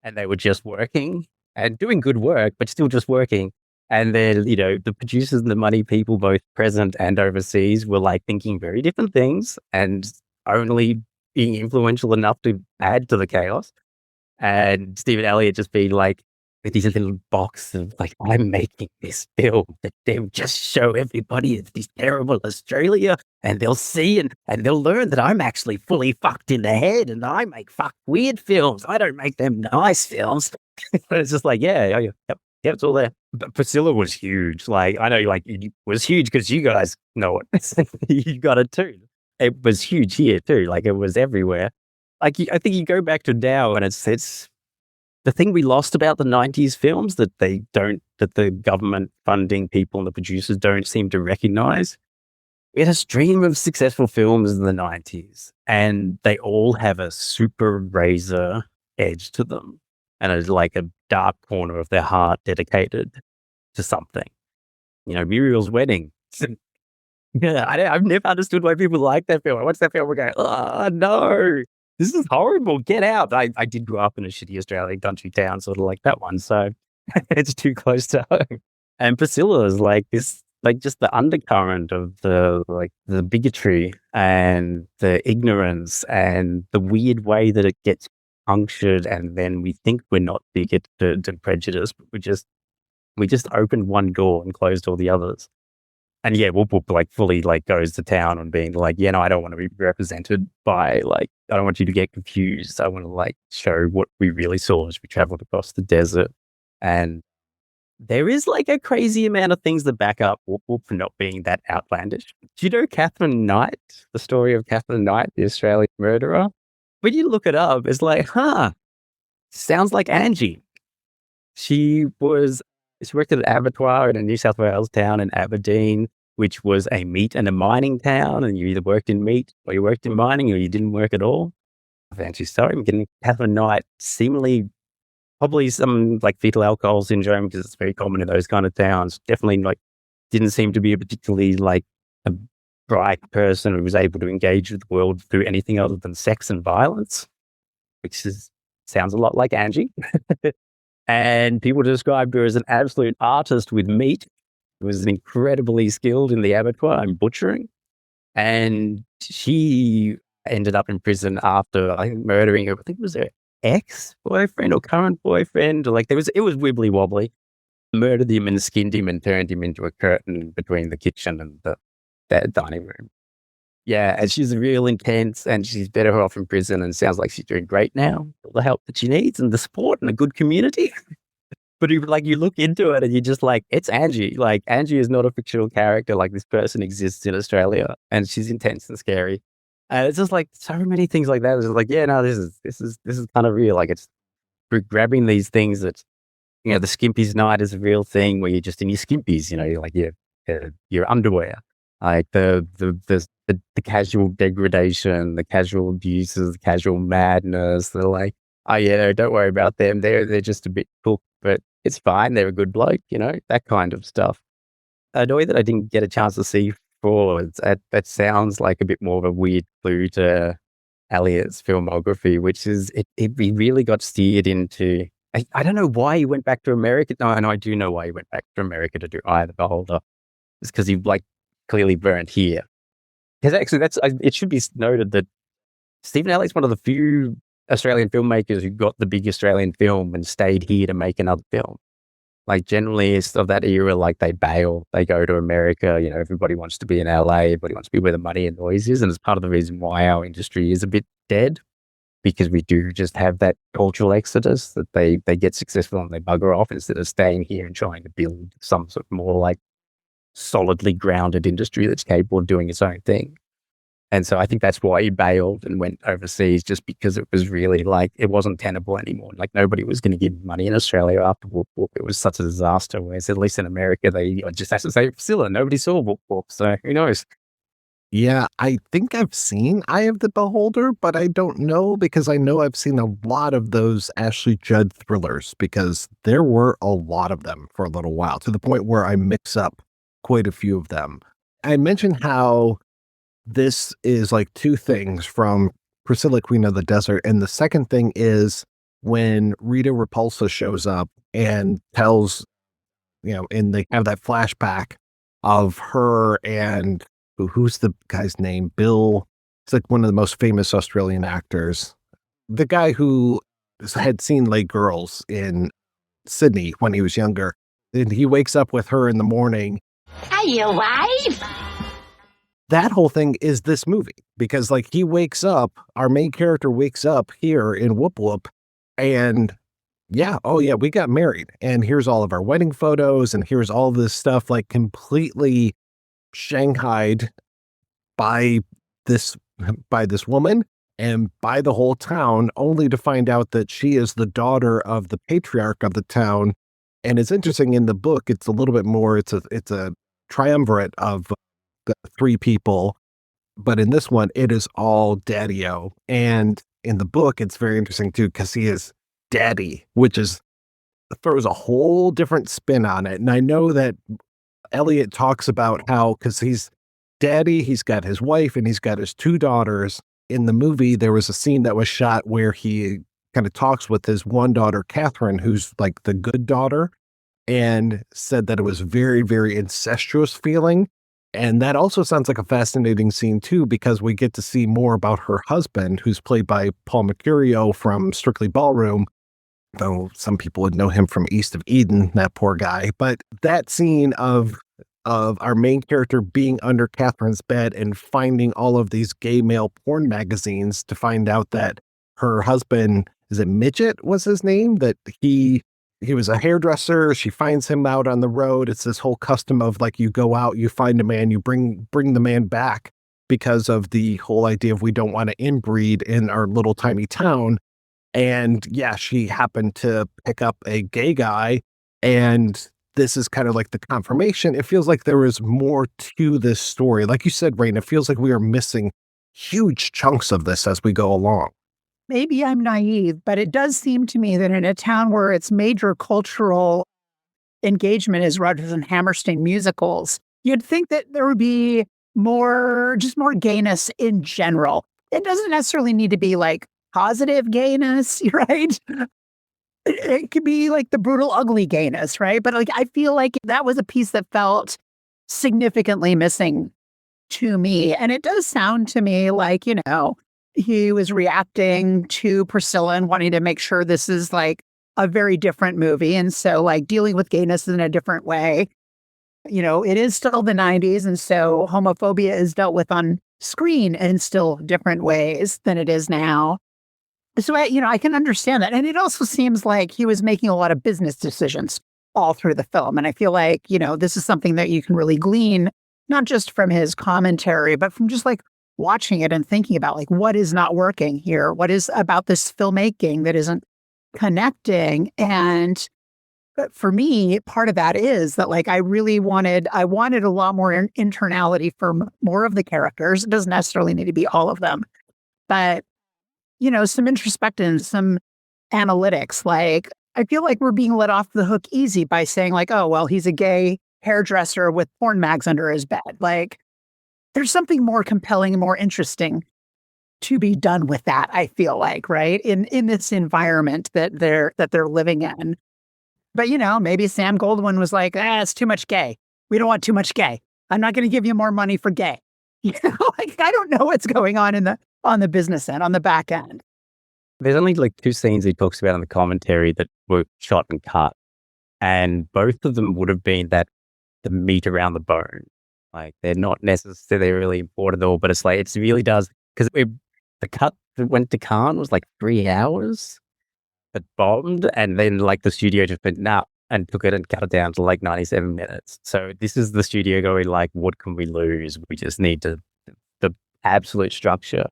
and they were just working and doing good work, but still just working. And then, the producers and the money people, both present and overseas, were like thinking very different things and only being influential enough to add to the chaos. And Stephan Elliott just being like, with these little box of like, I'm making this film that they'll just show everybody it's this terrible Australia, and they'll see and they'll learn that I'm actually fully fucked in the head and I make weird films. I don't make them nice films. But it's just like, yep, it's all there. But Priscilla was huge. Like, I know, like, it was huge because you guys know it. You got it too. It was huge here too. Like, it was everywhere. Like, I think you go back to now and it's the thing we lost about the 90s films that that the government funding people and the producers don't seem to recognize. We had a stream of successful films in the 90s and they all have a super razor edge to them and it's like a dark corner of their heart dedicated to something. Muriel's Wedding. Yeah, I've never understood why people like that film. I watch that film, we're going, oh no, this is horrible. Get out. I did grow up in a shitty Australian country town, sort of like that one. So it's too close to home. And Priscilla is like this, like just the undercurrent of the bigotry and the ignorance and the weird way that it gets punctured. And then we think we're not bigoted and prejudiced, but we just opened one door and closed all the others. And yeah, Woop Woop like fully like goes to town on being like, I don't want to be represented by like, I don't want you to get confused. I want to like show what we really saw as we traveled across the desert. And there is like a crazy amount of things that back up Woop Woop for not being that outlandish. Do you know Catherine Knight, the story of Catherine Knight, the Australian murderer? When you look it up, it's like, sounds like Angie. She worked at an abattoir in a New South Wales town in Aberdeen, which was a meat and a mining town, and you either worked in meat or you worked in mining or you didn't work at all. Angie's story, I'm getting Catherine Knight, seemingly probably some like fetal alcohol syndrome because it's very common in those kind of towns. Definitely like didn't seem to be a particularly like a bright person who was able to engage with the world through anything other than sex and violence, which sounds a lot like Angie. And people described her as an absolute artist with meat. She was incredibly skilled in the abattoir and butchering. And she ended up in prison after, I think, murdering her. I think it was her ex-boyfriend or current boyfriend. Or like it was wibbly wobbly. Murdered him and skinned him and turned him into a curtain between the kitchen and the dining room. Yeah, and she's real intense, and she's better off in prison, and sounds like she's doing great now. All the help that she needs, and the support, and a good community. But you look into it, and you're just like, it's Angie. Like, Angie is not a fictional character. Like, this person exists in Australia, and she's intense and scary. And it's just like so many things like that. It's just like, yeah, no, this is kind of real. Like, it's we're grabbing these things that, the skimpies night is a real thing where you're just in your skimpies. You're like your underwear. Like the casual degradation, the casual abuses, the casual madness. They're like, oh yeah, don't worry about them. They're just a bit cool, but it's fine. They're a good bloke, that kind of stuff. A way that I didn't get a chance to see before, that sounds like a bit more of a weird clue to Elliott's filmography, which is it really got steered into. I don't know why he went back to America. No, and I do know why he went back to America to do Eye of the Beholder. It's because he clearly burned here. Because actually, it should be noted that Stephan Elliott's one of the few Australian filmmakers who got the big Australian film and stayed here to make another film. Like, generally, it's of that era, like, they bail, they go to America, everybody wants to be in LA, everybody wants to be where the money and noise is, and it's part of the reason why our industry is a bit dead, because we do just have that cultural exodus, that they get successful and they bugger off instead of staying here and trying to build some sort of more, like, solidly grounded industry that's capable of doing its own thing. And so I think that's why he bailed and went overseas, just because it was really it wasn't tenable anymore. Like, nobody was going to give money in Australia after Woop Woop. It was such a disaster. Whereas at least in America, they just have to say Priscilla. Nobody saw Woop Woop. So who knows? Yeah, I think I've seen Eye of the Beholder, but I don't know, because I know I've seen a lot of those Ashley Judd thrillers, because there were a lot of them for a little while, to the point where I mix up quite a few of them. I mentioned how this is like two things from Priscilla, Queen of the Desert. And the second thing is when Rita Repulsa shows up and tells, and they have that flashback of her and who's the guy's name? Bill. It's like one of the most famous Australian actors. The guy who had seen Late Girls in Sydney when he was younger. And he wakes up with her in the morning. Are you alive? That whole thing is this movie, because he wakes up, our main character wakes up here in Woop Woop, and we got married, and here's all of our wedding photos, and here's all this stuff completely shanghaied by this woman and by the whole town, only to find out that she is the daughter of the patriarch of the town. And it's interesting, in the book, it's a little bit more, it's a triumvirate of the three people, but in this one, it is all Daddy-O. And in the book, it's very interesting too, because he is Daddy, which throws a whole different spin on it. And I know that Elliott talks about how, because he's Daddy, he's got his wife, and he's got his two daughters. In the movie, there was a scene that was shot where he kind of talks with his one daughter, Catherine, who's like the good daughter, and said that it was very, very incestuous feeling. And that also sounds like a fascinating scene too, because we get to see more about her husband, who's played by Paul Mercurio from Strictly Ballroom, though some people would know him from East of Eden, that poor guy. But that scene of our main character being under Catherine's bed and finding all of these gay male porn magazines to find out that her husband, is it Midget was his name, that he was a hairdresser. She finds him out on the road. It's this whole custom of you go out, you find a man, you bring the man back, because of the whole idea of we don't want to inbreed in our little tiny town. And she happened to pick up a gay guy, and this is kind of like the confirmation. It feels like there is more to this story. Like you said, Rain, it feels like we are missing huge chunks of this as we go along. Maybe I'm naive, but it does seem to me that in a town where its major cultural engagement is Rodgers and Hammerstein musicals, you'd think that there would be more gayness in general. It doesn't necessarily need to be positive gayness, right? It could be the brutal, ugly gayness, right? But I feel like that was a piece that felt significantly missing to me. And it does sound to me like, he was reacting to Priscilla and wanting to make sure this is a very different movie. And so dealing with gayness in a different way. It is still the 90s. And so homophobia is dealt with on screen in still different ways than it is now. So, I can understand that. And it also seems like he was making a lot of business decisions all through the film. And I feel like, this is something that you can really glean, not just from his commentary, but from just like watching it and thinking about like, what is not working here? What is about this filmmaking that isn't connecting? And for me, part of that is that like, I wanted a lot more internality from more of the characters. It doesn't necessarily need to be all of them, but some introspection, some analytics. Like, I feel like we're being let off the hook easy by saying like, oh, well, he's a gay hairdresser with porn mags under his bed. Like, there's something more compelling and more interesting to be done with that, I feel like, right? In this environment that they're living in. But, maybe Sam Goldwyn was like, it's too much gay. We don't want too much gay. I'm not going to give you more money for gay. Like, I don't know what's going on on the business end, on the back end. There's only like 2 scenes he talks about in the commentary that were shot and cut. And both of them would have been the meat around the bone. Like, they're not necessarily important at all, but it's like, it really does. Because the cut that went to Cannes was like 3 hours. It bombed. And then like the studio just went, nah, and took it and cut it down to like 97 minutes. So this is the studio going like, what can we lose? We just need the absolute structure.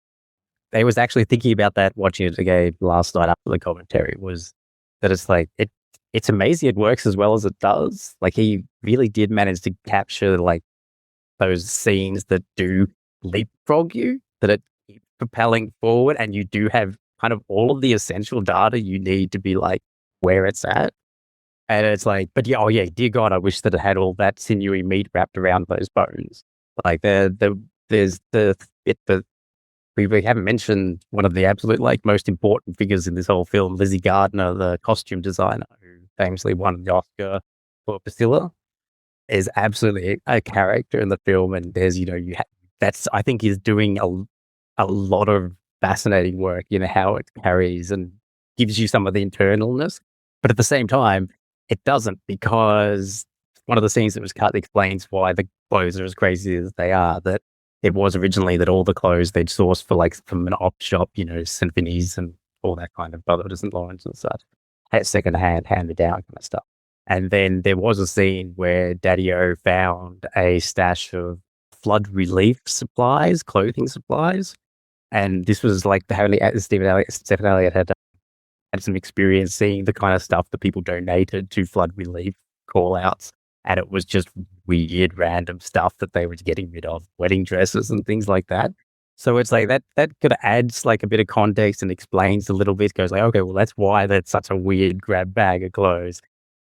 I was actually thinking about that watching it again last night after the commentary, was that it's like, it's amazing it works as well as it does. Like, he really did manage to capture like those scenes that do leapfrog you, that it keeps propelling forward, and you do have kind of all of the essential data you need to be like where it's at. And it's like, but yeah, oh yeah, dear God, I wish that it had all that sinewy meat wrapped around those bones. Like there's the bit that we haven't mentioned, one of the absolute like most important figures in this whole film, Lizzie Gardner, the costume designer who famously won the Oscar for Priscilla, is absolutely a character in the film. And there's, that's, I think, is doing a lot of fascinating work, how it carries and gives you some of the internalness. But at the same time, it doesn't, because one of the scenes that was cut explains why the clothes are as crazy as they are. That it was originally that all the clothes they'd sourced from an op shop, symphonies and all that kind of Brothers and Lawrence and such, had secondhand, handed down kind of stuff. And then there was a scene where Daddy-O found a stash of flood relief supplies, clothing supplies. And this was like Stephan Elliott had some experience seeing the kind of stuff that people donated to flood relief call-outs. And it was just weird, random stuff that they were getting rid of, wedding dresses and things like that. So it's like that kind of adds like a bit of context and explains a little bit, goes like, okay, well, that's why that's such a weird grab bag of clothes.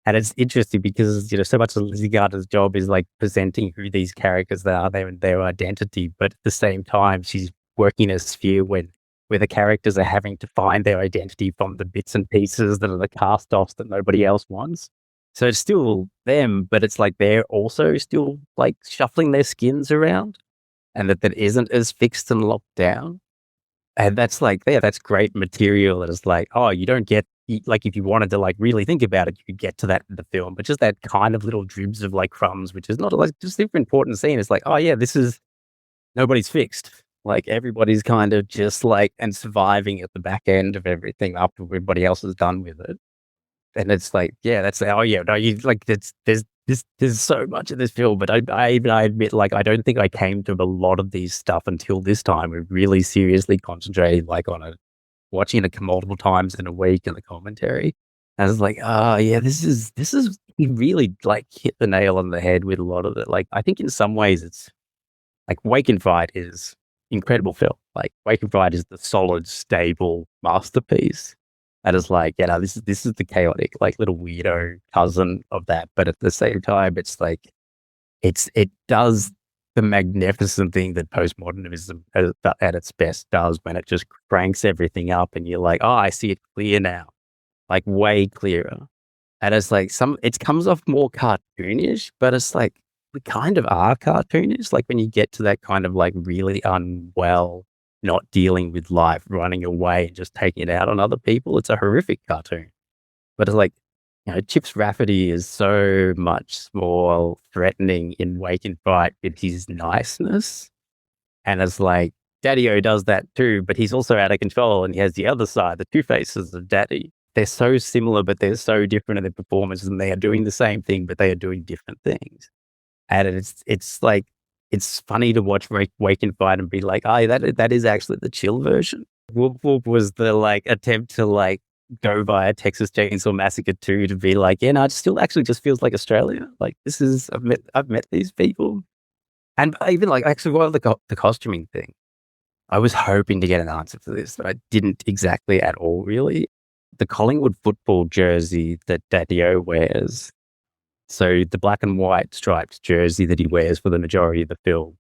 And it's interesting because, so much of Lizzie Gardner's job is like presenting who these characters are, their identity. But at the same time, she's working in a sphere where the characters are having to find their identity from the bits and pieces that are the cast-offs that nobody else wants. So it's still them, but it's like they're also still like shuffling their skins around, and that isn't as fixed and locked down. And that's like, that's great material. That is like, oh, you don't get, like, if you wanted to like really think about it, you could get to that in the film, but just that kind of little dribs of like crumbs, which is not like just an important scene. It's like, oh yeah, nobody's fixed. Like everybody's kind of just like, and surviving at the back end of everything after everybody else is done with it. And it's like, yeah, that's, oh yeah, no, you like, there's so much of this film, but I admit, like, I don't think I came to a lot of these stuff until this time. We really seriously concentrated like on it, watching it multiple times in a week in the commentary. And I was like, oh yeah, this is, he really like hit the nail on the head with a lot of it. Like, I think in some ways it's like Wake and Fright is incredible film. Like Wake and Fright is the solid, stable masterpiece. And it's like, yeah, no, this is the chaotic, like little weirdo cousin of that. But at the same time, it's like, it does the magnificent thing that postmodernism at its best does, when it just cranks everything up and you're like, oh, I see it clear now, like way clearer. And it's like it comes off more cartoonish, but it's like, we kind of are cartoonish. Like when you get to that kind of like really unwell, not dealing with life, running away and just taking it out on other people, it's a horrific cartoon. But it's like, Chips Rafferty is so much more threatening in Wake and Fright with his niceness. And it's like, Daddy-O does that too, but he's also out of control and he has the other side, the two faces of Daddy. They're so similar, but they're so different in their performances and they are doing the same thing, but they are doing different things. And it's like, it's funny to watch Wake and Fight and be like, oh, that is actually the chill version. Woop Woop was the like attempt to like go via Texas Chainsaw Massacre 2 to be like, yeah, no, it still actually just feels like Australia. Like this is, I've met these people. And even like, actually, what the costuming thing, I was hoping to get an answer for this, but I didn't exactly at all, really. The Collingwood football jersey that Daddy-O wears, so the black and white striped jersey that he wears for the majority of the film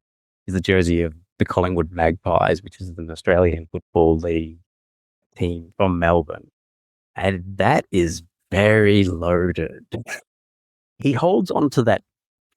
is the jersey of the Collingwood Magpies, which is an Australian football league team from Melbourne. And that is very loaded. He holds on to that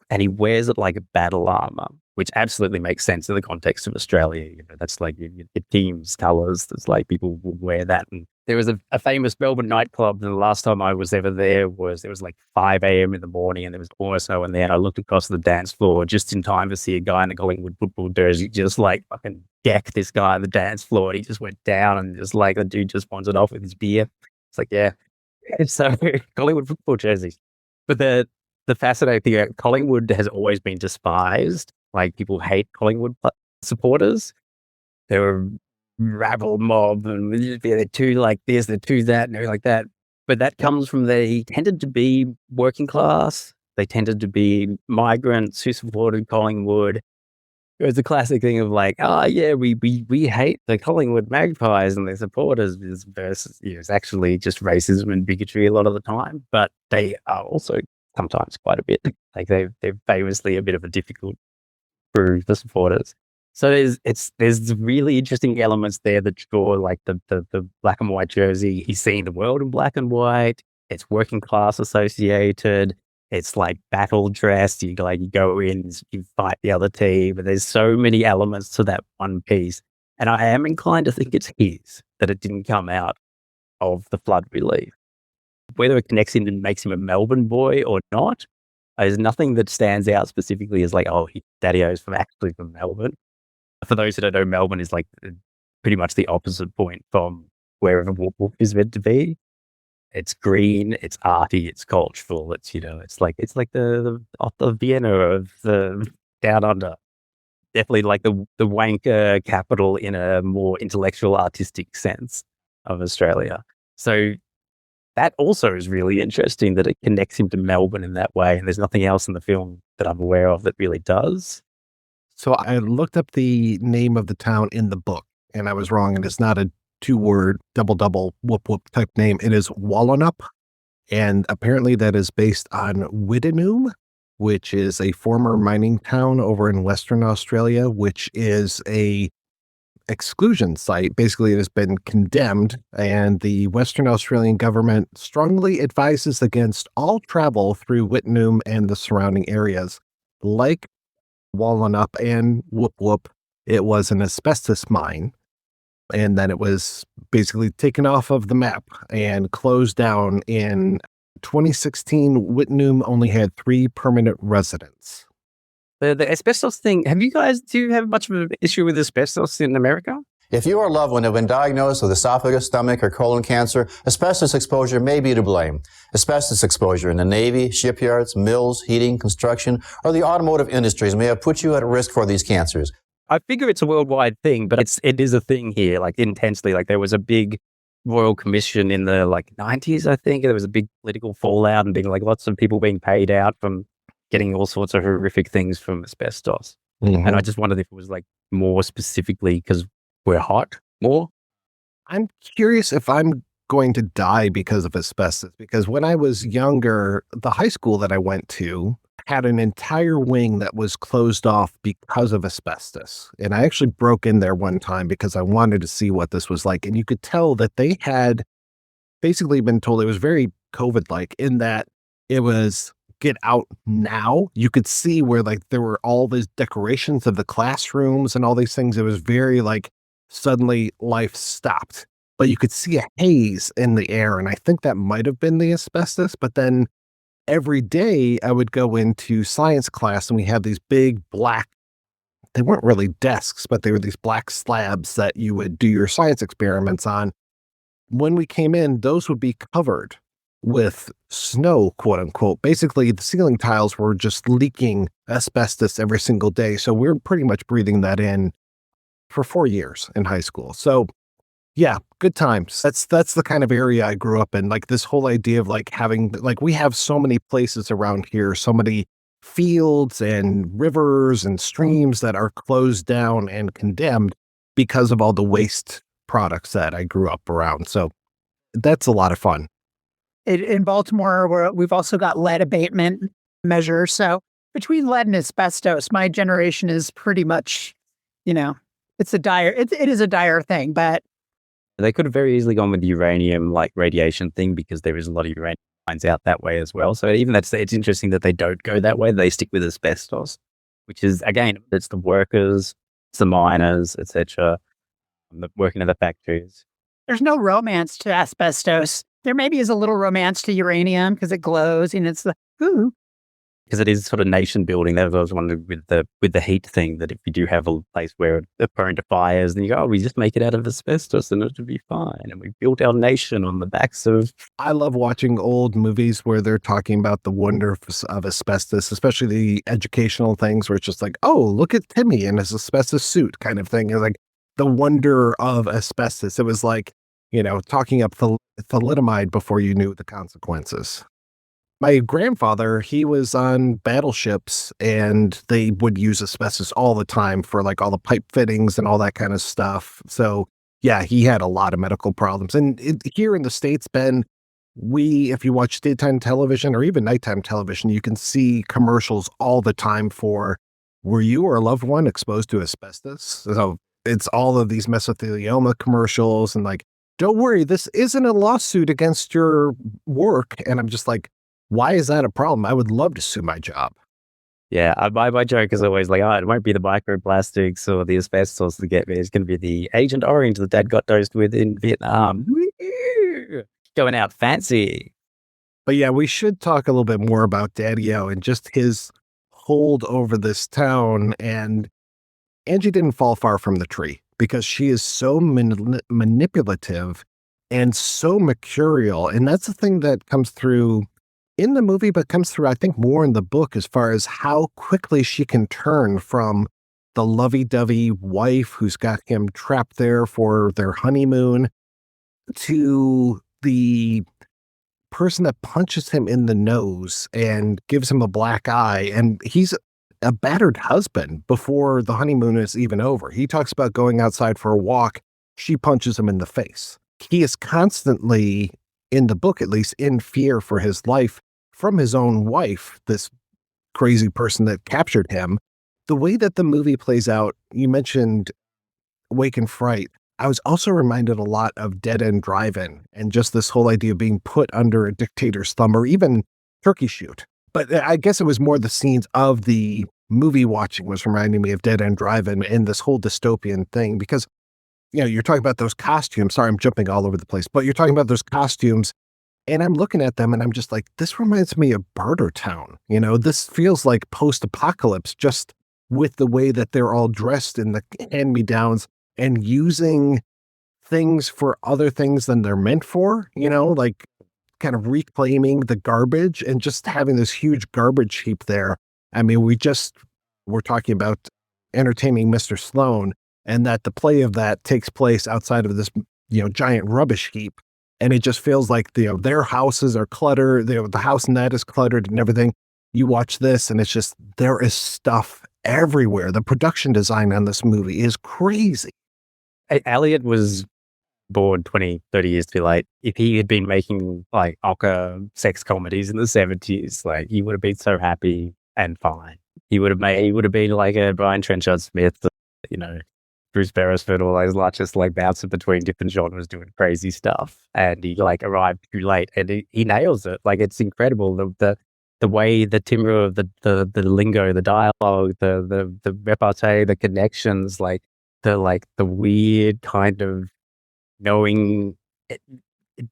and he wears it like a battle armor, which absolutely makes sense in the context of Australia. You know, that's like your team's colours. There's like people would wear that. And there was a famous Melbourne nightclub. And the last time I was ever there was like 5 a.m. in the morning and there was almost no one there. And I looked across the dance floor just in time to see a guy in a Collingwood football jersey just like fucking deck this guy on the dance floor. And he just went down and just like the dude just wandered off with his beer. It's like, yeah. So Collingwood football jerseys. But the fascinating thing, Collingwood has always been despised. Like people hate Collingwood supporters. They were rabble mob and they're too like this, they're too that, and everything like that. But that comes from they tended to be working class. They tended to be migrants who supported Collingwood. It was the classic thing of like, oh yeah, we hate the Collingwood Magpies and their supporters versus, you know, it's actually just racism and bigotry a lot of the time. But they are also sometimes quite a bit. Like they're famously a bit of a difficult crew, the supporters. So there's really interesting elements there that draw like the black and white jersey. He's seeing the world in black and white. It's working class associated. It's like battle dress. You go in, you fight the other team. But there's so many elements to that one piece. And I am inclined to think it's his, that it didn't come out of the flood relief. Whether it connects him and makes him a Melbourne boy or not, there's nothing that stands out specifically as like, oh, Daddy-O's actually from Melbourne. For those who don't know, Melbourne is like pretty much the opposite point from wherever Woop Woop is meant to be. It's green, it's arty, it's cultural. It's, you know, it's like the Vienna of the down under. Definitely like the wanker capital in a more intellectual, artistic sense of Australia. So that also is really interesting that it connects him to Melbourne in that way. And there's nothing else in the film that I'm aware of that really does. So I looked up the name of the town in the book and I was wrong. And it's not a 2-word double whoop whoop type name. It is Wallenup. And apparently that is based on Widdenoom, which is a former mining town over in Western Australia, which is a exclusion site. Basically, it has been condemned, and the Western Australian government strongly advises against all travel through Wittenoom and the surrounding areas. Like Wallenup and Woop Woop, it was an asbestos mine, and then it was basically taken off of the map and closed down in 2016. Wittenoom only had 3 permanent residents. The asbestos thing, do you have much of an issue with asbestos in America? If you or a loved one have been diagnosed with esophagus, stomach, or colon cancer, asbestos exposure may be to blame. Asbestos exposure in the Navy, shipyards, mills, heating, construction, or the automotive industries may have put you at risk for these cancers. I figure it's a worldwide thing, but it is a thing here, like intensely. Like there was a big Royal Commission in the 90s, I think. There was a big political fallout and being like lots of people being paid out from getting all sorts of horrific things from asbestos. Mm-hmm. And I just wondered if it was like more specifically because we're hot more. I'm curious if I'm going to die because of asbestos, because when I was younger, the high school that I went to had an entire wing that was closed off because of asbestos. And I actually broke in there one time because I wanted to see what this was like. And you could tell that they had basically been told it was very COVID-like in that it was get out now. You could see where there were all these decorations of the classrooms and all these things. It was very suddenly life stopped, but you could see a haze in the air. And I think that might have been the asbestos. But then every day I would go into science class and we had these big black they weren't really desks, but they were these black slabs that you would do your science experiments on. When we came in, those would be covered with snow, quote unquote. Basically, the ceiling tiles were just leaking asbestos every single day. So we were pretty much breathing that in for 4 years in high school. So yeah, good times. That's the kind of area I grew up in. Like this whole idea of like having, like we have so many places around here, so many fields and rivers and streams that are closed down and condemned because of all the waste products that I grew up around. So that's a lot of fun. In Baltimore, we've also got lead abatement measures. So between lead and asbestos, my generation is pretty much, it is a dire thing, but they could have very easily gone with the uranium like radiation thing because there is a lot of uranium mines out that way as well. So even it's interesting that they don't go that way. They stick with asbestos, which is, again, it's the workers, it's the miners, etc., working in the factories. There's no romance to asbestos. There maybe is a little romance to uranium because it glows and it's the ooh. Because it is sort of nation building. That was one with the heat thing, that if you do have a place where it's prone to fires, then you go, oh, we just make it out of asbestos and it'll be fine. And we built our nation on the backs of... I love watching old movies where they're talking about the wonder of asbestos, especially the educational things where it's just like, oh, look at Timmy in his asbestos suit kind of thing. It's like the wonder of asbestos. It was like, talking up thalidomide before you knew the consequences. My grandfather, he was on battleships and they would use asbestos all the time for like all the pipe fittings and all that kind of stuff. So yeah, he had a lot of medical problems. And here in the States, Ben, if you watch daytime television or even nighttime television, you can see commercials all the time for, were you or a loved one exposed to asbestos? So it's all of these mesothelioma commercials and like, don't worry, this isn't a lawsuit against your work. And I'm just like, why is that a problem? I would love to sue my job. Yeah, my joke is always like, it won't be the microplastics or the asbestos to get me. It's going to be the Agent Orange that Dad got dosed with in Vietnam. Going out fancy. But yeah, we should talk a little bit more about Daddy-O and just his hold over this town. And Angie didn't fall far from the tree because she is so manipulative and so mercurial. And that's the thing that comes through in the movie, but comes through, I think, more in the book as far as how quickly she can turn from the lovey-dovey wife who's got him trapped there for their honeymoon to the person that punches him in the nose and gives him a black eye. And he's a battered husband before the honeymoon is even over. He talks about going outside for a walk. She punches him in the face. He is constantly, in the book at least, in fear for his life from his own wife, this crazy person that captured him. The way that the movie plays out, you mentioned Wake and Fright. I was also reminded a lot of Dead End Drive-In and just this whole idea of being put under a dictator's thumb or even Turkey Shoot. But I guess it was more the scenes of the movie watching was reminding me of Dead End Drive-In and this whole dystopian thing because, you're talking about those costumes. Sorry, I'm jumping all over the place, but you're talking about those costumes. And I'm looking at them and I'm just like, this reminds me of Bartertown. This feels like post-apocalypse just with the way that they're all dressed in the hand-me-downs and using things for other things than they're meant for, like kind of reclaiming the garbage and just having this huge garbage heap there. I mean, we're talking about entertaining Mr. Sloan and that the play of that takes place outside of this, giant rubbish heap. And it just feels like, their houses are cluttered. The house net is cluttered and everything. You watch this and it's just, there is stuff everywhere. The production design on this movie is crazy. Elliott was born 20, 30 years too late. If he had been making like ochre sex comedies in the 70s, like he would have been so happy and fine. He would have been like a Brian Trenchard Smith, Bruce Beresford, all those lots, just like bouncing between different genres, doing crazy stuff. And he like arrived too late, and he nails it. Like it's incredible the way the timbre of the lingo, the dialogue, the repartee, the connections, like the weird kind of knowing,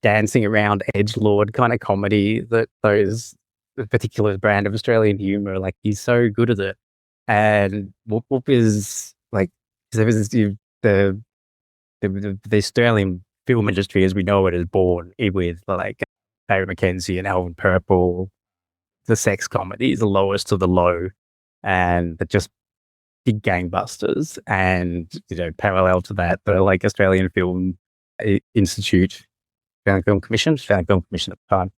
dancing around edgelord kind of comedy that those particular brand of Australian humor. Like he's so good at it. And Woop Woop is like, so this is the Australian film industry as we know it is born with like Barry McKenzie and Alvin Purple, the sex comedy, the lowest of the low, and just big gangbusters. And, parallel to that, the like Australian Film Institute, Australian Film Commission at the time,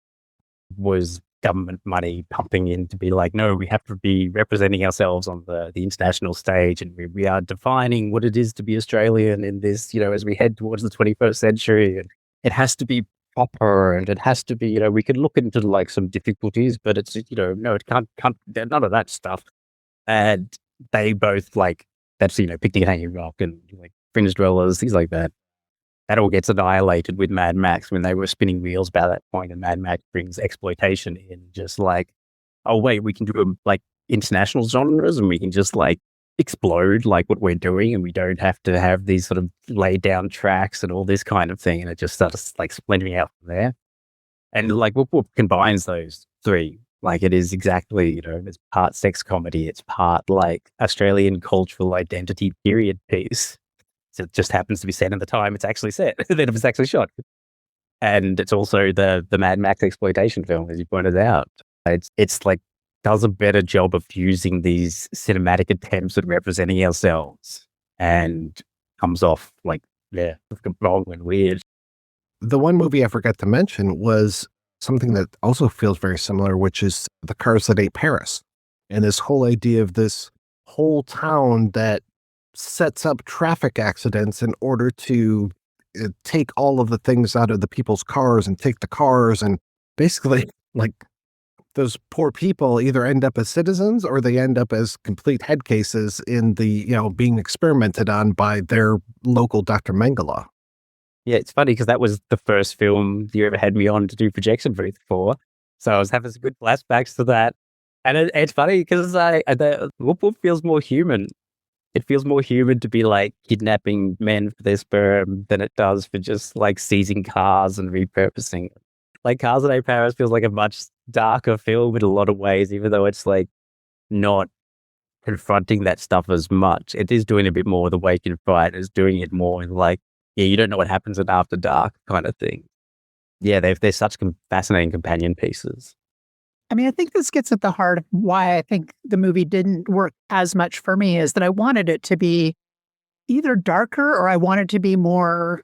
was government money pumping in to be like, no, we have to be representing ourselves on the international stage, and we are defining what it is to be Australian in this, as we head towards the 21st century, and it has to be proper, and it has to be, we could look into like some difficulties, but it's, no, it can't, none of that stuff. And they both like, that's, Picnic at Hanging Rock and like Fringe Dwellers, things like that. That all gets annihilated with Mad Max when they were spinning wheels by that point, and Mad Max brings exploitation in, just like, oh wait, we can do like international genres, and we can just like explode like what we're doing, and we don't have to have these sort of laid down tracks and all this kind of thing, and it just starts like splintering out from there. And like Woop Woop combines those three. Like it is exactly, it's part sex comedy, it's part like Australian cultural identity period piece. It just happens to be set in the time it's actually set, that it was actually shot. And it's also the Mad Max exploitation film, as you pointed out. It's like, does a better job of using these cinematic attempts at representing ourselves, and comes off like, wrong and weird. The one movie I forgot to mention was something that also feels very similar, which is The Cars That Ate Paris. And this whole idea of this whole town that sets up traffic accidents in order to take all of the things out of the people's cars and take the cars, and basically like those poor people either end up as citizens or they end up as complete head cases in the, being experimented on by their local Dr. Mengele. Yeah, it's funny because that was the first film you ever had me on to do projection booth for. So I was having some good flashbacks to that. And it's funny because the Woop Woop feels more human. It feels more human to be like kidnapping men for their sperm than it does for just like seizing cars and repurposing. Like Cars That Ate Paris feels like a much darker film in a lot of ways, even though it's like not confronting that stuff as much. It is doing a bit more the Wake and Fright, is doing it more in like, you don't know what happens in After Dark kind of thing. Yeah, they're such fascinating companion pieces. I mean, I think this gets at the heart of why I think the movie didn't work as much for me, is that I wanted it to be either darker or I wanted to be more,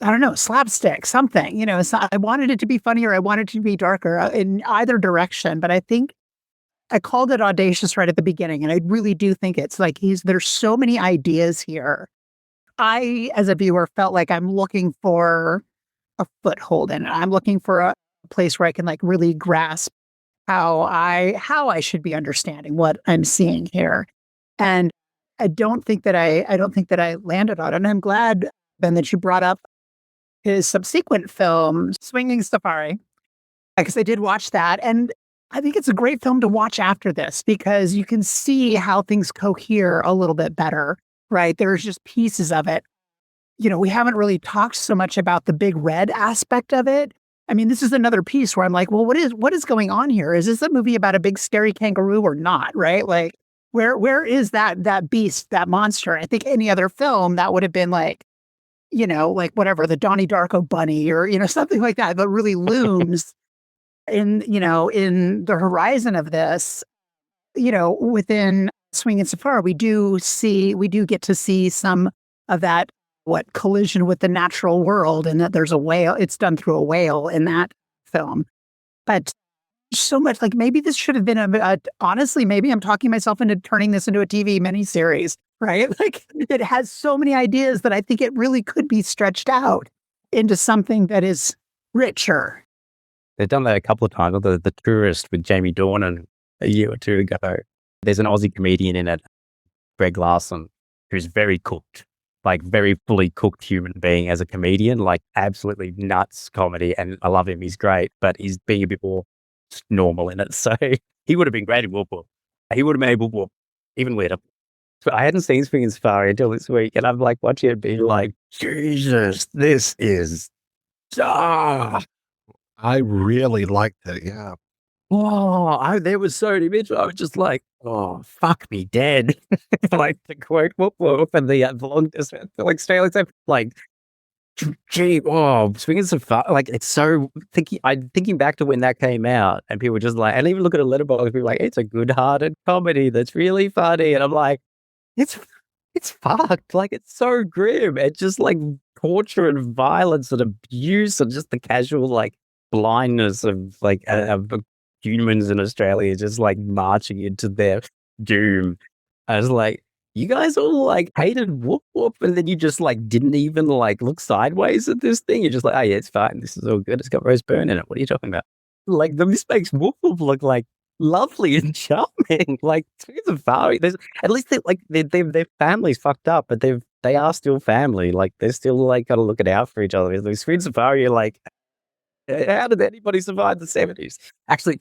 I don't know, slapstick, something. I wanted it to be funny or I wanted it to be darker in either direction. But I think I called it audacious right at the beginning. And I really do think it's like there's so many ideas here. I, as a viewer, felt like I'm looking for a foothold in it. I'm looking for a place where I can like really grasp how I should be understanding what I'm seeing here. And I don't think that I landed on it. And I'm glad, Ben, that you brought up his subsequent film, Swinging Safari, because I did watch that. And I think it's a great film to watch after this, because you can see how things cohere a little bit better, right? There's just pieces of it. We haven't really talked so much about the big red aspect of it. I mean, this is another piece where I'm like, well, what is going on here? Is this a movie about a big scary kangaroo or not? Right? Like, where is that beast, that monster? I think any other film that would have been like, like whatever, the Donnie Darko bunny or, something like that really looms in the horizon of this, within Swinging Safari, we do get to see some of that, collision with the natural world, and that there's a whale. It's done through a whale in that film. But so much, like, maybe this should have been honestly, maybe I'm talking myself into turning this into a TV miniseries, right? Like, it has so many ideas that I think it really could be stretched out into something that is richer. They've done that a couple of times. The Tourist with Jamie Dornan a year or two ago. There's an Aussie comedian in it, Greg Larson, who's very cooked. Like very fully cooked human being as a comedian, like absolutely nuts comedy. And I love him. He's great, but he's being a bit more normal in it. So he would have been great in Woop Woop. He would have made Woop Woop even weirder. So I hadn't seen Swinging Safari until this week. And I'm like watching it being like, Jesus, this is, I really liked it. Yeah. there was so many images. I was just like, oh, fuck me dead. Like to quote Woop Woop and the long distance, like Australian stuff, like, gee, swinging some fun. Like, it's so thinking back to when that came out, and people were just like, and even look at a Letterboxd, people were like, it's a good-hearted comedy that's really funny, and I'm like, it's fucked. Like, it's so grim. It's just like torture and violence and abuse and just the casual like blindness of like of humans in Australia just like marching into their doom. I was like, you guys all like hated Woop Woop, and then you just like didn't even like look sideways at this thing. You're just like, oh yeah, it's fine. This is all good. It's got roast bone in it. What are you talking about? Like, this makes Woop Woop look like lovely and charming. Like, Twins of Fari, there's at least their family's fucked up, but they are still family. Like, they're still like gotta look out for each other. Those Twins of Fari are like, how did anybody survive the 70s? Actually,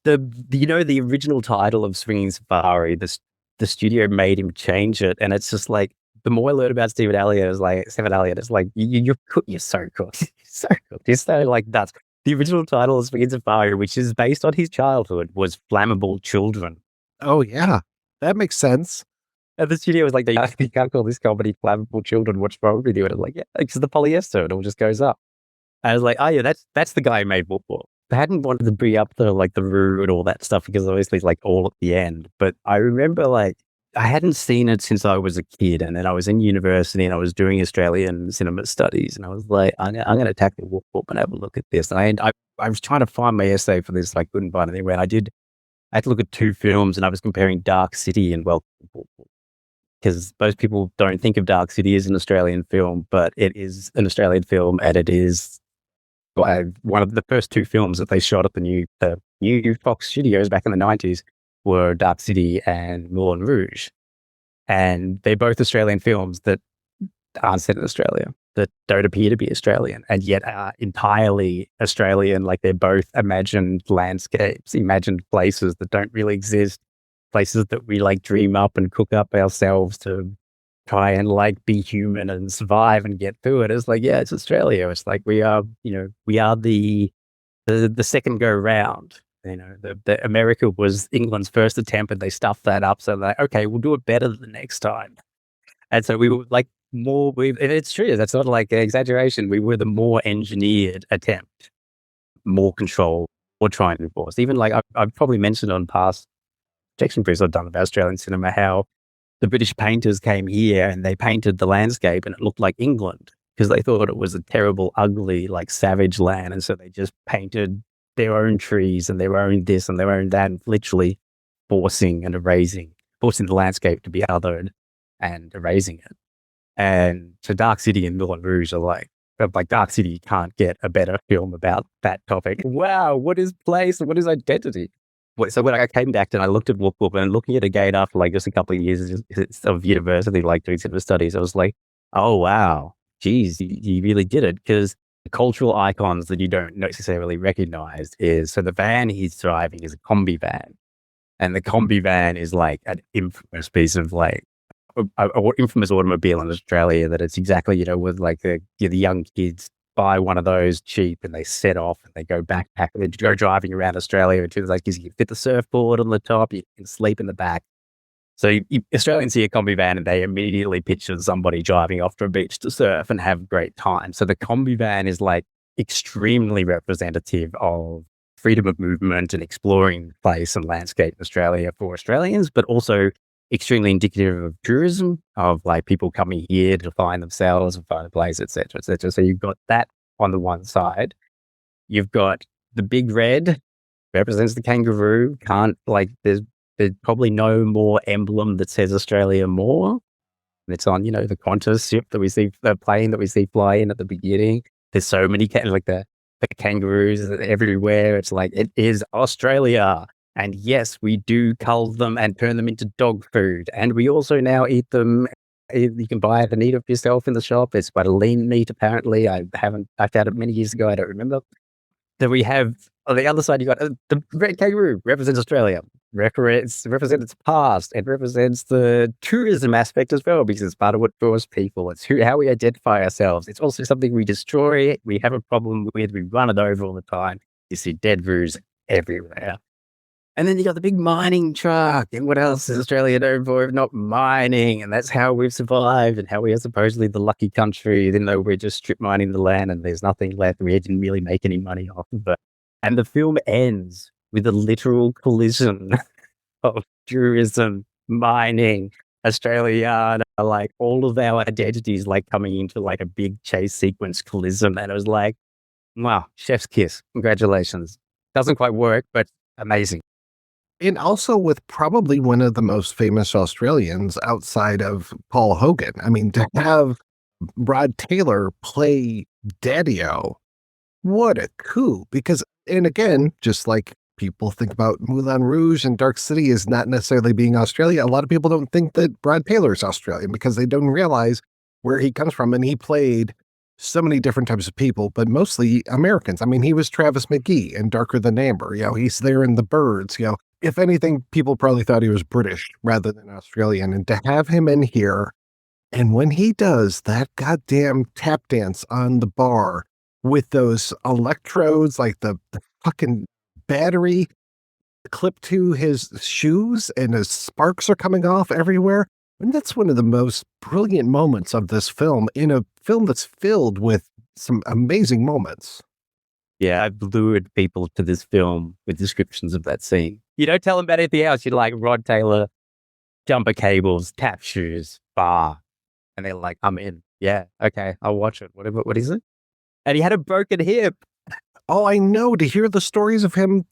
the original title of Swinging Safari, the studio made him change it, and it's just like, the more I learned about Stephan Elliott, it's like, you're so cool. You're so cool. You're so like nuts. The original title of Swinging Safari, which is based on his childhood, was Flammable Children. Oh yeah, that makes sense. And the studio was like, you can't call this comedy Flammable Children. What's wrong with you? And I'm like, yeah, because the polyester, it all just goes up. I was like, oh yeah, that's the guy who made Woop Woop. I hadn't wanted to bring up the Roo and all that stuff because obviously it's like all at the end. But I remember like I hadn't seen it since I was a kid, and then I was in university and I was doing Australian cinema studies, and I was like, I'm going to tackle Woop Woop and have a look at this. And I was trying to find my essay for this, I couldn't find it anywhere. I had to look at two films, and I was comparing Dark City and Welcome to Woop Woop, because most people don't think of Dark City as an Australian film, but it is an Australian film, and it is one of the first two films that they shot at the new Fox Studios back in the 90s were Dark City and Moulin Rouge. And they're both Australian films that aren't set in Australia, that don't appear to be Australian, and yet are entirely Australian. Like, they're both imagined landscapes, imagined places that don't really exist, places that we like dream up and cook up ourselves to try and like be human and survive and get through it. It's like, yeah, it's Australia. It's like we are the second go round. The America was England's first attempt, and they stuffed that up. So like, okay, we'll do it better the next time. And so we were like and it's true. That's not like an exaggeration. We were the more engineered attempt, more control, more trying to enforce. Even like I've probably mentioned on past projection briefs I've done about Australian cinema, how the British painters came here and they painted the landscape and it looked like England because they thought it was a terrible, ugly, like savage land. And so they just painted their own trees and their own this and their own that, and literally forcing the landscape to be othered and erasing it. And so Dark City and Moulin Rouge are like Dark City, you can't get a better film about that topic. Wow, what is place and what is identity? So when I came back and I looked at Woop Woop, and looking at it again after like just a couple of years of university, like doing cinema studies, I was like, oh wow, geez, you really did it. Because the cultural icons that you don't necessarily recognize is, so the van he's driving is a combi van, and the combi van is like an infamous piece of like an infamous automobile in Australia that it's exactly, with like the young kids buy one of those cheap and they set off and they go backpack and they go driving around Australia. It's like you can fit the surfboard on the top, you can sleep in the back. So Australians see a combi van and they immediately picture somebody driving off to a beach to surf and have a great time. So the combi van is like extremely representative of freedom of movement and exploring place and landscape in Australia for Australians, but also extremely indicative of tourism, of like people coming here to find themselves and find a place, et cetera, et cetera. So you've got that on the one side. You've got the big red, represents the kangaroo. There's probably no more emblem that says Australia more. It's on, the Qantas ship that we see, the plane that we see fly in at the beginning. There's so many, the kangaroos everywhere. It's like, it is Australia. And yes, we do cull them and turn them into dog food. And we also now eat them. You can buy it and eat it yourself in the shop. It's quite a lean meat, apparently. I've had it many years ago. I don't remember. Then we have, on the other side, you got the red kangaroo, represents Australia, represents its past. It represents the tourism aspect as well, because it's part of what draws people. It's how we identify ourselves. It's also something we destroy. We have a problem with. We run it over all the time. You see dead roos everywhere. And then you got the big mining truck. And what else is Australia known for if not mining? And that's how we've survived and how we are supposedly the lucky country, even though we're just strip mining the land and there's nothing left. We didn't really make any money off of it. And the film ends with a literal collision of tourism, mining, Australia, like all of our identities like coming into like a big chase sequence collision. And it was like, wow, chef's kiss. Congratulations. Doesn't quite work, but amazing. And also with probably one of the most famous Australians outside of Paul Hogan. I mean, to have Rod Taylor play Daddy-O, what a coup. Because, and again, just like people think about Moulin Rouge and Dark City as not necessarily being Australia, a lot of people don't think that Rod Taylor's Australian because they don't realize where he comes from. And he played so many different types of people, but mostly Americans. I mean, he was Travis McGee in Darker Than Amber. You know, he's there in The Birds. You know, if anything, people probably thought he was British rather than Australian. And to have him in here, and when he does that goddamn tap dance on the bar with those electrodes, like the fucking battery clipped to his shoes and his sparks are coming off everywhere. And that's one of the most brilliant moments of this film in a film that's filled with some amazing moments. Yeah, I've lured people to this film with descriptions of that scene. You don't tell them about anything else. You're like, Rod Taylor, jumper cables, tap shoes, bar. And they're like, I'm in. Yeah, okay, I'll watch it. What is it? And he had a broken hip. Oh, I know. To hear the stories of him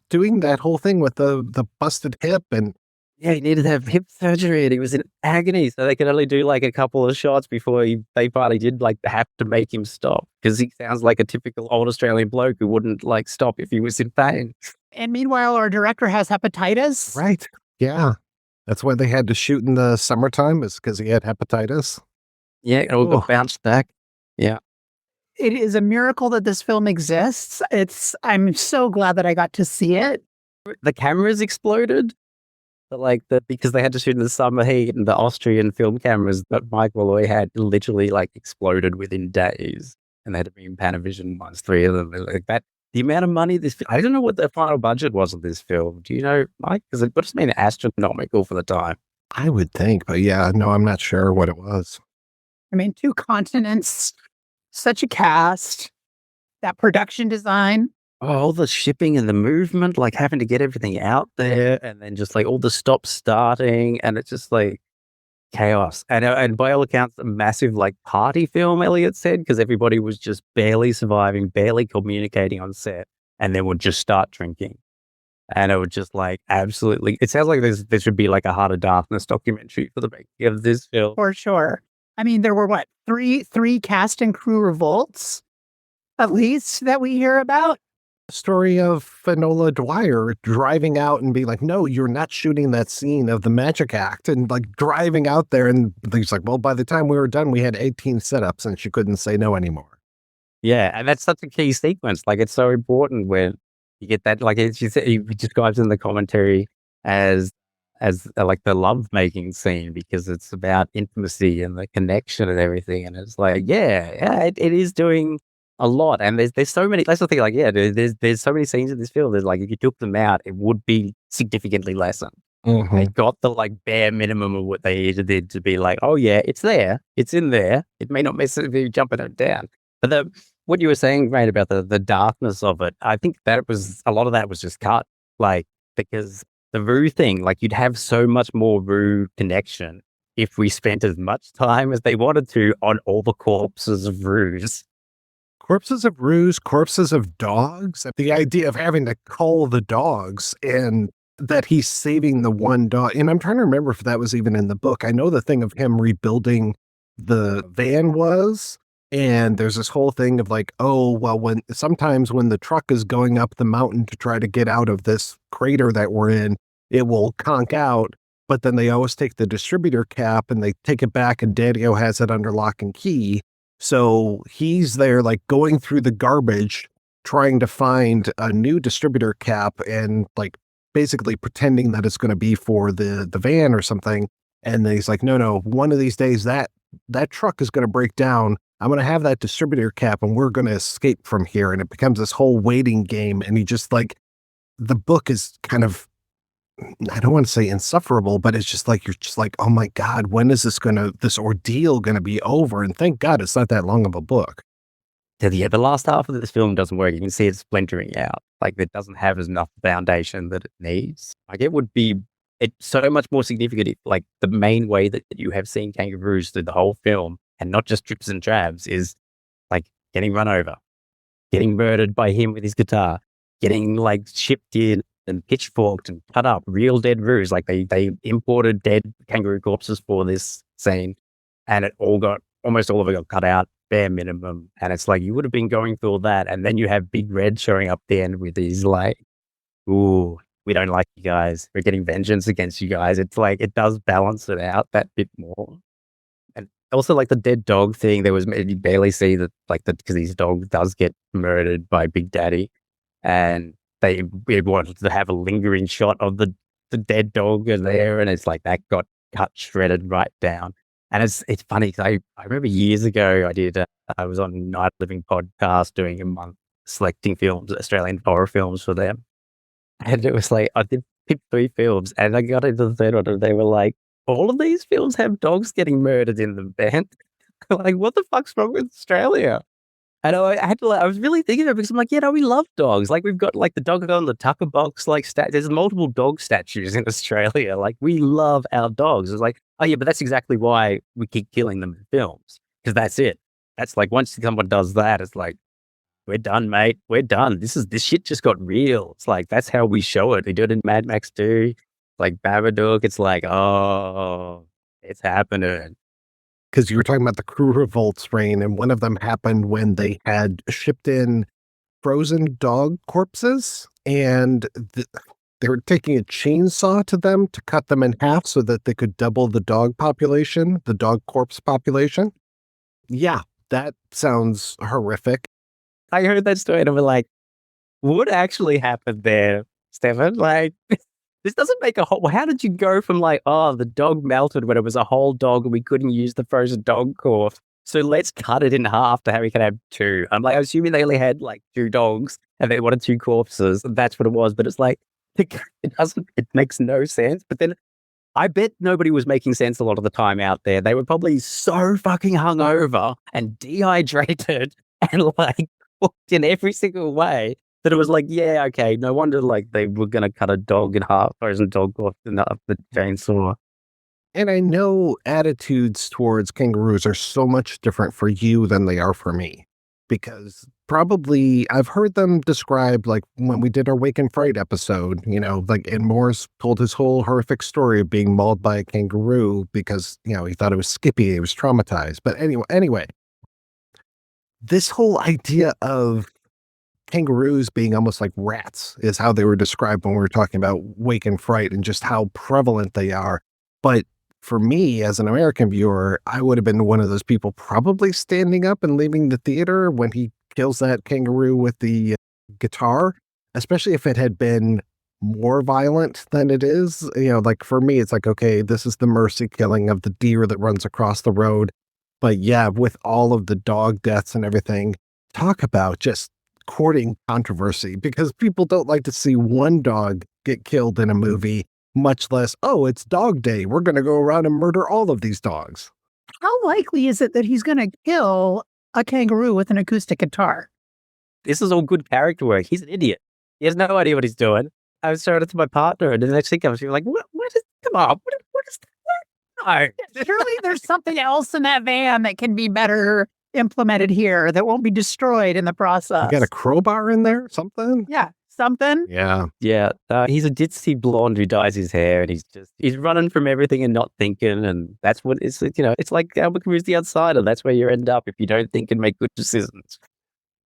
doing that whole thing with the busted hip and yeah, he needed to have hip surgery and he was in agony. So they could only do like a couple of shots before they finally did like have to make him stop because he sounds like a typical old Australian bloke who wouldn't like stop if he was in pain. And meanwhile, our director has hepatitis. Right. Yeah. That's why they had to shoot in the summertime is because he had hepatitis. Yeah, it all got bounced back. Yeah. It is a miracle that this film exists. I'm so glad that I got to see it. The cameras exploded. Because they had to shoot in the summer heat and the Austrian film cameras that Mike Malloy had literally like exploded within days. And they had to be in Panavision ones, 3 of them. Like that, the amount of money I don't know what the final budget was of this film. Do you know, Mike? Because it must have been astronomical for the time. I would think, but yeah, no, I'm not sure what it was. I mean, 2 continents, such a cast, that production design. Oh, all the shipping and the movement, like having to get everything out there and then just like all the stops starting and it's just like chaos. And by all accounts, a massive like party film, Elliott said, because everybody was just barely surviving, barely communicating on set and then would just start drinking. And it would just like absolutely, it sounds like there should be like a Heart of Darkness documentary for the making of this film. For sure. I mean, there were three cast and crew revolts, at least, that we hear about. Story of Finola Dwyer driving out and being like, no, you're not shooting that scene of the magic act, and like driving out there and he's like, well, by the time we were done, we had 18 setups and she couldn't say no anymore. Yeah, and that's such a key sequence. Like it's so important when you get that, like he describes in the commentary as like the love making scene because it's about intimacy and the connection and everything. And it's like, it is doing a lot, and there's so many. That's the thing. Like, yeah, there's so many scenes in this film. There's like, if you took them out, it would be significantly lessened. Mm-hmm. They got the like bare minimum of what they did to be like, oh yeah, it's there, it's in there. It may not necessarily be jumping it down, but what you were saying, right, about the darkness of it, I think that was a lot of that was just cut, like because the Rue thing, like you'd have so much more Rue connection if we spent as much time as they wanted to on all the corpses of Rues. Corpses of Rues, corpses of dogs. The idea of having to cull the dogs and that he's saving the one dog. And I'm trying to remember if that was even in the book. I know the thing of him rebuilding the van was, and there's this whole thing of like, oh, well, sometimes when the truck is going up the mountain to try to get out of this crater that we're in, it will conk out. But then they always take the distributor cap and they take it back and Daddy-O has it under lock and key. So he's there like going through the garbage, trying to find a new distributor cap and like basically pretending that it's going to be for the van or something. And then he's like, no, one of these days that truck is going to break down. I'm going to have that distributor cap and we're going to escape from here. And it becomes this whole waiting game. And he just like the book is kind of, I don't want to say insufferable, but it's just like, you're just like, oh my God, when is this ordeal gonna be over? And thank God it's not that long of a book. Yeah, the last half of this film doesn't work. You can see it splintering out. Like, it doesn't have enough foundation that it needs. Like, it's so much more significant if, like, the main way that you have seen kangaroos through the whole film, and not just drips and drabs, is like getting run over, getting murdered by him with his guitar, getting like shipped in and pitchforked and cut up, real dead roos. Like, they imported dead kangaroo corpses for this scene, and almost all of it got cut out, bare minimum. And it's like, you would have been going through all that, and then you have Big Red showing up the end with these like, ooh, we don't like you guys, we're getting vengeance against you guys. It's like, it does balance it out that bit more. And also, like, the dead dog thing, you barely see that, like, because his dog does get murdered by Big Daddy, and we wanted to have a lingering shot of the dead dog there, and it's like, that got cut, shredded right down. And it's funny, because I remember years ago, I was on Night Living podcast doing a month selecting films, Australian horror films for them. And it was like, I did pick 3 films, and I got into the third one, and they were like, all of these films have dogs getting murdered in them, man. Like, what the fuck's wrong with Australia? And I was really thinking about it, because I'm like, we love dogs. Like, we've got like the dog on the Tucker box, like there's multiple dog statues in Australia. Like, we love our dogs. It's like, oh yeah, but that's exactly why we keep killing them in films, because that's it. That's like, once someone does that, it's like, we're done, mate. We're done. This shit just got real. It's like, that's how we show it. They do it in Mad Max 2, like Babadook. It's like, oh, it's happening. Because you were talking about the crew revolts, Rain, and one of them happened when they had shipped in frozen dog corpses, and they were taking a chainsaw to them to cut them in half so that they could double the dog corpse population. Yeah, that sounds horrific. I heard that story, and I was like, what actually happened there, Stephan? Like, this doesn't make a whole... How did you go from like, oh, the dog melted when it was a whole dog and we couldn't use the frozen dog corpse, so let's cut it in half to how we can have 2. I'm like, I assuming they only had like 2 dogs and they wanted 2 corpses, and that's what it was. But it's like, it makes no sense. But then I bet nobody was making sense a lot of the time out there. They were probably so fucking hungover and dehydrated and like cooked in every single way that it was like, yeah, okay, no wonder like they were going to cut a dog in half, frozen dog off the chainsaw. And I know attitudes towards kangaroos are so much different for you than they are for me, because probably I've heard them described, like when we did our Wake and Fright episode, like, and Morris told his whole horrific story of being mauled by a kangaroo because, he thought it was Skippy, he was traumatized. But anyway, this whole idea of kangaroos being almost like rats is how they were described when we were talking about Wake and Fright and just how prevalent they are. But for me, as an American viewer, I would have been one of those people probably standing up and leaving the theater when he kills that kangaroo with the guitar, especially if it had been more violent than it is. Like for me, it's like, okay, this is the mercy killing of the deer that runs across the road. But yeah, with all of the dog deaths and everything, talk about just courting controversy, because people don't like to see one dog get killed in a movie, much less, oh, it's dog day, we're going to go around and murder all of these dogs. How likely is it that he's going to kill a kangaroo with an acoustic guitar? This is all good character work. He's an idiot. He has no idea what he's doing. I was showing it to my partner, and the next thing comes, she was like, what is, come on, what is that? No. Surely there's something else in that van that can be better implemented here that won't be destroyed in the process. You got a crowbar in there? Something? Yeah, something. Yeah. Yeah. He's a ditzy blonde who dyes his hair, and he's running from everything and not thinking. And that's what it's, it's like Albert Camus' The Outsider. That's where you end up if you don't think and make good decisions.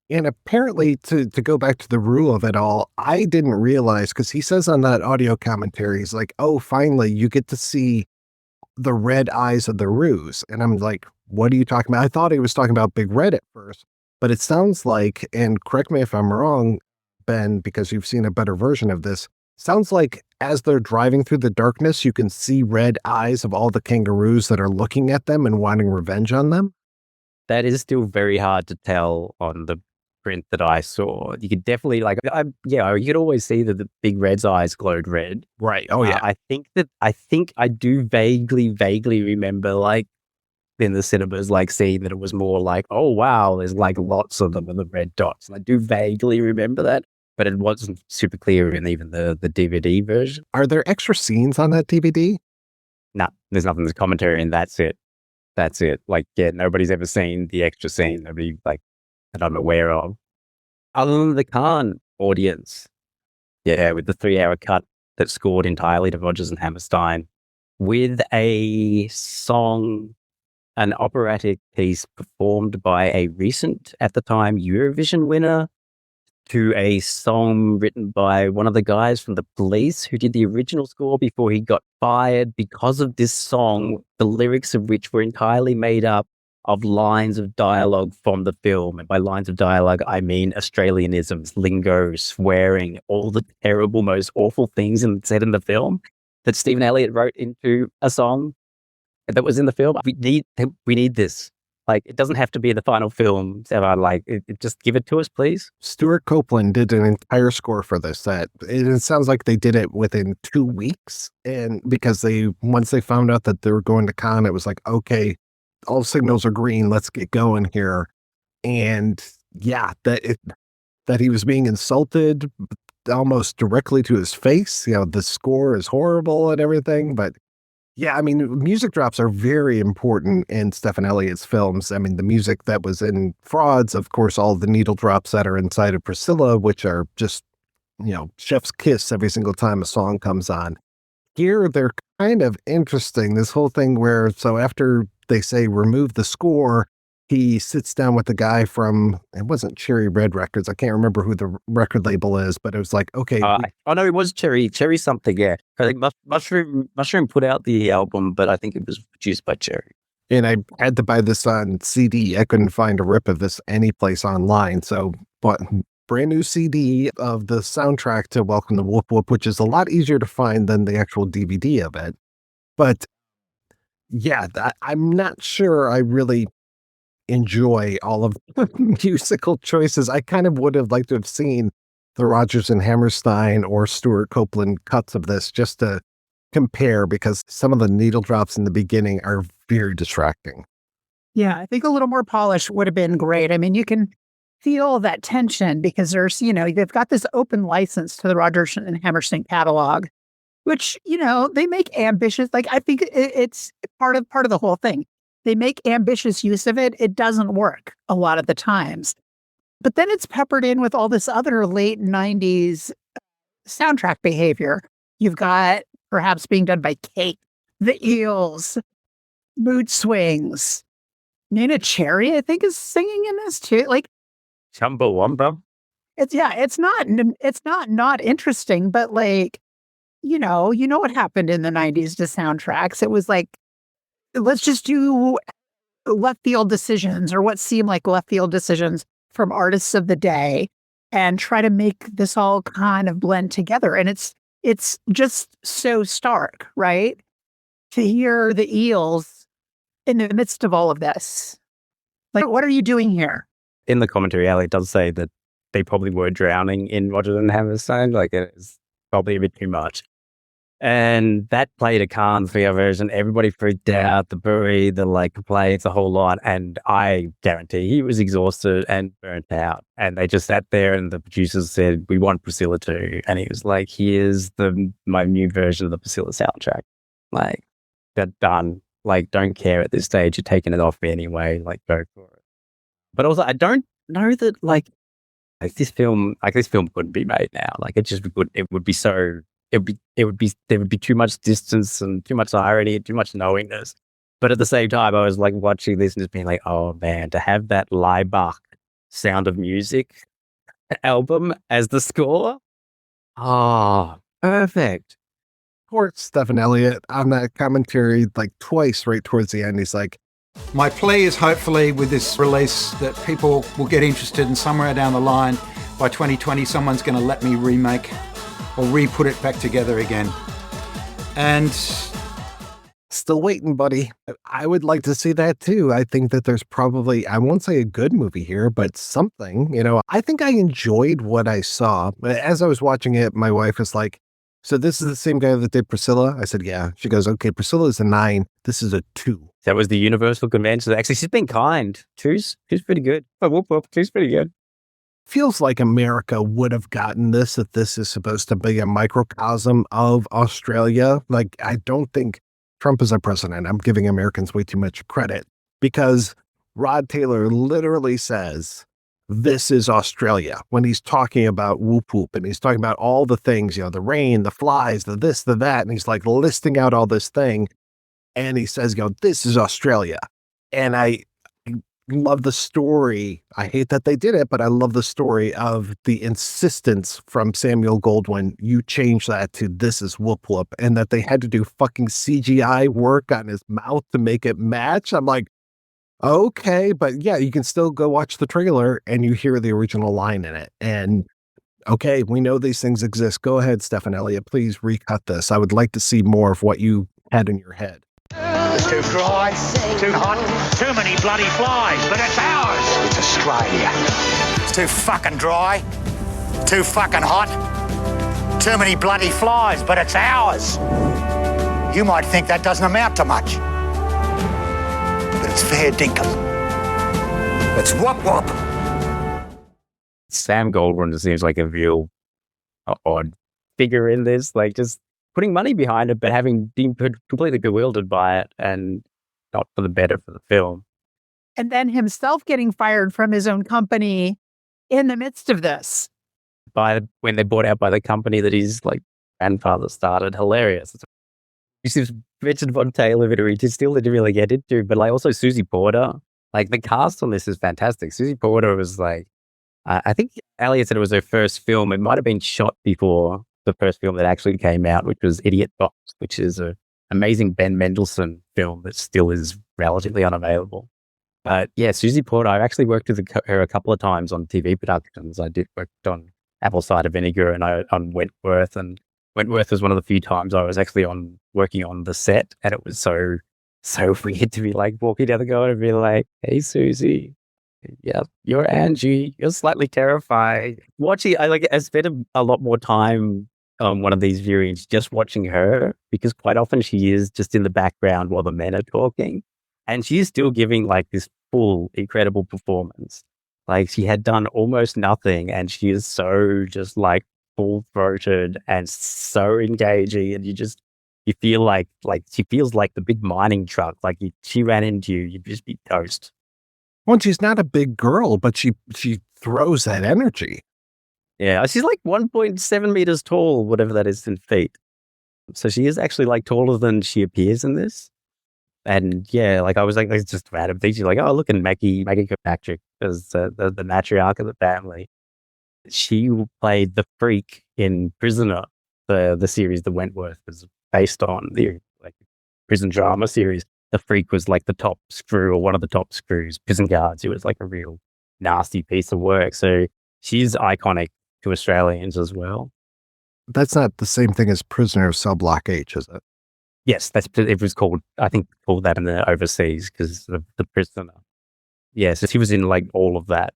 And apparently, to go back to the rule of it all, I didn't realize, because he says on that audio commentary, he's like, oh, finally, you get to see the red eyes of the ruse. And I'm like, what are you talking about? I thought he was talking about Big Red at first, but it sounds like, and correct me if I'm wrong, Ben, because you've seen a better version of this, sounds like as they're driving through the darkness, you can see red eyes of all the kangaroos that are looking at them and wanting revenge on them. That is still very hard to tell on the print that I saw. You could definitely you could always see that the Big Red's eyes glowed red. Right. Oh yeah. I think I do vaguely remember like in the cinemas, like seeing that it was more like, oh wow, there's like lots of them with the red dots. And I do vaguely remember that, but it wasn't super clear in even the DVD version. Are there extra scenes on that DVD? No, there's nothing. There's commentary, and that's it. That's it. Like, yeah, nobody's ever seen the extra scene. Nobody, like, that I'm aware of. Other than the Cannes audience. Yeah, with the 3-hour cut that scored entirely to Rodgers and Hammerstein with a song, an operatic piece performed by a recent, at the time, Eurovision winner, to a song written by one of the guys from The Police who did the original score before he got fired because of this song, the lyrics of which were entirely made up of lines of dialogue from the film. And by lines of dialogue, I mean Australianisms, lingo, swearing, all the terrible, most awful things said in the film that Stephan Elliott wrote into a song that was in the film. We need this. Like, it doesn't have to be the final film. Just give it to us, please. Stuart Copeland did an entire score for this. It sounds like they did it within 2 weeks, and because once they found out that they were going to Cannes, it was like, okay, all signals are green. Let's get going here. And yeah, that he was being insulted almost directly to his face. You know, the score is horrible and everything, but. Yeah, I mean, music drops are very important in Stephan Elliott's films. I mean, the music that was in Frauds, of course, all the needle drops that are inside of Priscilla, which are just, chef's kiss every single time a song comes on. Here, they're kind of interesting. This whole thing where, so after they say remove the score, he sits down with the guy from, it wasn't Cherry Red Records. I can't remember who the record label is, but it was like, okay. No, it was Cherry something, yeah. I think Mushroom put out the album, but I think it was produced by Cherry. And I had to buy this on CD. I couldn't find a rip of this anyplace online. So, but brand new CD of the soundtrack to Welcome to Woop Woop, which is a lot easier to find than the actual DVD of it. But yeah, I'm not sure I really enjoy all of the musical choices. I kind of would have liked to have seen the Rodgers and Hammerstein or Stuart Copeland cuts of this just to compare, because some of the needle drops in the beginning are very distracting. Yeah, I think a little more polish would have been great. I mean, you can feel that tension because there's, they've got this open license to the Rodgers and Hammerstein catalog, which, they make ambitious, like, I think it's part of the whole thing. They make ambitious use of it. It doesn't work a lot of the times. But then it's peppered in with all this other late 90s soundtrack behavior. You've got perhaps being done by Kate, the Eels, Mood Swings. Nina Cherry, I think, is singing in this too. Like, Chumbawamba. It's not interesting, but like, you know what happened in the 90s to soundtracks. It was like, let's just do left field decisions, or what seem like left field decisions from artists of the day, and try to make this all kind of blend together. And it's just so stark, right? To hear the Eels in the midst of all of this. Like, what are you doing here? In the commentary, Elliot does say that they probably were drowning in Rodgers and Hammerstein. Like, it's probably a bit too much. And that played a Cannes version. Everybody freaked out. The brewery, complaints, a whole lot. And I guarantee he was exhausted and burnt out. And they just sat there, and the producers said, "We want Priscilla too." And he was like, "Here's my new version of the Priscilla soundtrack. Like, they're done. Like, don't care at this stage. You're taking it off me anyway. Like, go for it." But also, I don't know that this film couldn't be made now. Like, it just would. It would be so. There would be too much distance and too much irony and too much knowingness. But at the same time, I was like watching this and just being like, oh man, to have that Laibach Sound of Music album as the score. Oh, perfect. Poor Stephan Elliott on that commentary, like twice right towards the end. He's like, my plea is hopefully with this release that people will get interested, and somewhere down the line by 2020, someone's going to let me remake or re-put it back together again. And Still waiting, buddy. I would like to see that too. I think that there's probably, I won't say a good movie here, but something, I think I enjoyed what I saw. As I was watching it, my wife was like, so this is the same guy that did Priscilla? I said, yeah. She goes, okay, Priscilla is a 9. This is a 2. That was the Universal Convention. Actually, she's been kind. Two's pretty good. Oh, Woop Woop, two's pretty good. Feels like America would have gotten this if this is supposed to be a microcosm of Australia. Like, I don't think Trump is our president. I'm giving Americans way too much credit because Rod Taylor literally says, this is Australia when he's talking about Woop Woop and he's talking about all the things, the rain, the flies, the this, the that. And he's like listing out all this thing. And he says, this is Australia. And I love the story. I hate that they did it, but I love the story of the insistence from Samuel Goldwyn. You change that to this is Woop Woop, and that they had to do fucking CGI work on his mouth to make it match. I'm like, okay, but yeah, you can still go watch the trailer and you hear the original line in it. And okay, we know these things exist. Go ahead, Stephan Elliott, please recut this. I would like to see more of what you had in your head. It's too dry, too hot, too many bloody flies, but it's ours. It's Australia. It's too fucking dry, too fucking hot, too many bloody flies, but it's ours. You might think that doesn't amount to much, but it's fair dinkum. It's Woop Woop. Sam Goldwyn seems like a real odd figure in this, like just putting money behind it, but having been completely bewildered by it and not for the better for the film. And then himself getting fired from his own company in the midst of this. When they bought out by the company that his grandfather started. Hilarious. This is Richard Von Taylor video, he still didn't really get into, but also Susie Porter. The cast on this is fantastic. Susie Porter was I think Elliot said it was her first film. It might have been shot before the first film that actually came out, which was Idiot Box, which is an amazing Ben Mendelsohn film that still is relatively unavailable. But yeah, Susie Porter, I actually worked with her a couple of times on TV productions. I worked on Apple Cider Vinegar and on Wentworth, and Wentworth was one of the few times I was actually working on the set, and it was so weird to be walking down the corridor and be like, hey, Susie. Yeah, you're Angie. You're slightly terrified. Watching, I spent a lot more time on one of these viewings just watching her, because quite often she is just in the background while the men are talking, and she is still giving this full incredible performance. She had done almost nothing, and she is so just full throated and so engaging, and you feel like she feels like the big mining truck. If she ran into you, you'd just be toast. Well, she's not a big girl, but she throws that energy. Yeah, she's 1.7 meters tall, whatever that is in feet. So she is actually taller than she appears in this. And yeah, I was it's just random things. You're oh, look at Maggie Kirkpatrick as the matriarch of the family. She played the freak in Prisoner, the series that Wentworth was based on, the prison drama series. The freak was the top screw, or one of the top screws, prison guards. It was a real nasty piece of work. So she's iconic to Australians as well. That's not the same thing as Prisoner of Cell Block H, is it? Yes, it was called, I think, called that in the overseas because of the Prisoner. Yeah, so she was in all of that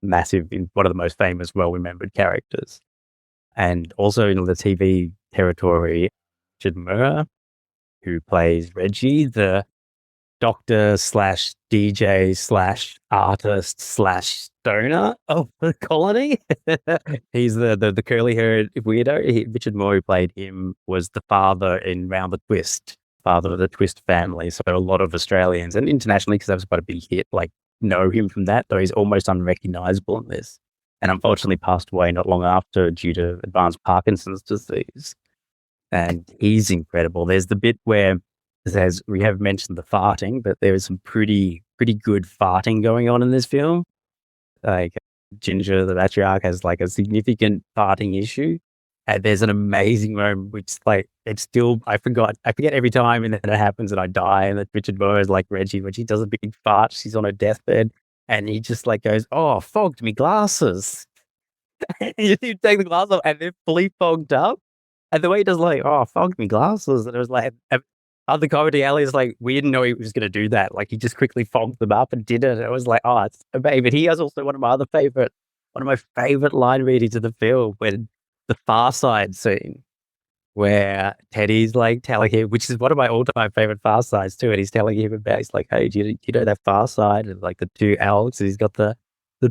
massive, in one of the most famous, well-remembered characters. And also in the TV territory, Richard Murr, who plays Reggie, the doctor / DJ / artist / stoner of the colony. He's the curly-haired weirdo. Richard Moore, who played him, was the father in Round the Twist, father of the Twist family. So a lot of Australians, and internationally, because that was quite a big hit, know him from that, though he's almost unrecognizable in this. And unfortunately passed away not long after due to advanced Parkinson's disease. And he's incredible. There's the bit where, as we have mentioned the farting, but there is some pretty good farting going on in this film. Ginger, the matriarch, has a significant farting issue. And there's an amazing moment which it's still, I forget every time, and then it happens and I die. And then Richard Moore is Reggie, when she does a big fart, she's on her deathbed, and he just goes, oh, fogged me glasses. You take the glasses off and they're fully fogged up. And the way he does oh, fogged me glasses. And it was Other comedy, Elliott's like, we didn't know he was going to do that. Like, he just quickly fogged them up and did it. It was like, oh, it's amazing. But he has also one of my favorite line readings of the film, when the Far Side scene, where Teddy's like telling him, which is one of my all-time favorite Far Sides too, and he's telling him about, he's like, hey, do you know that Far Side? And like the two elks, and he's got the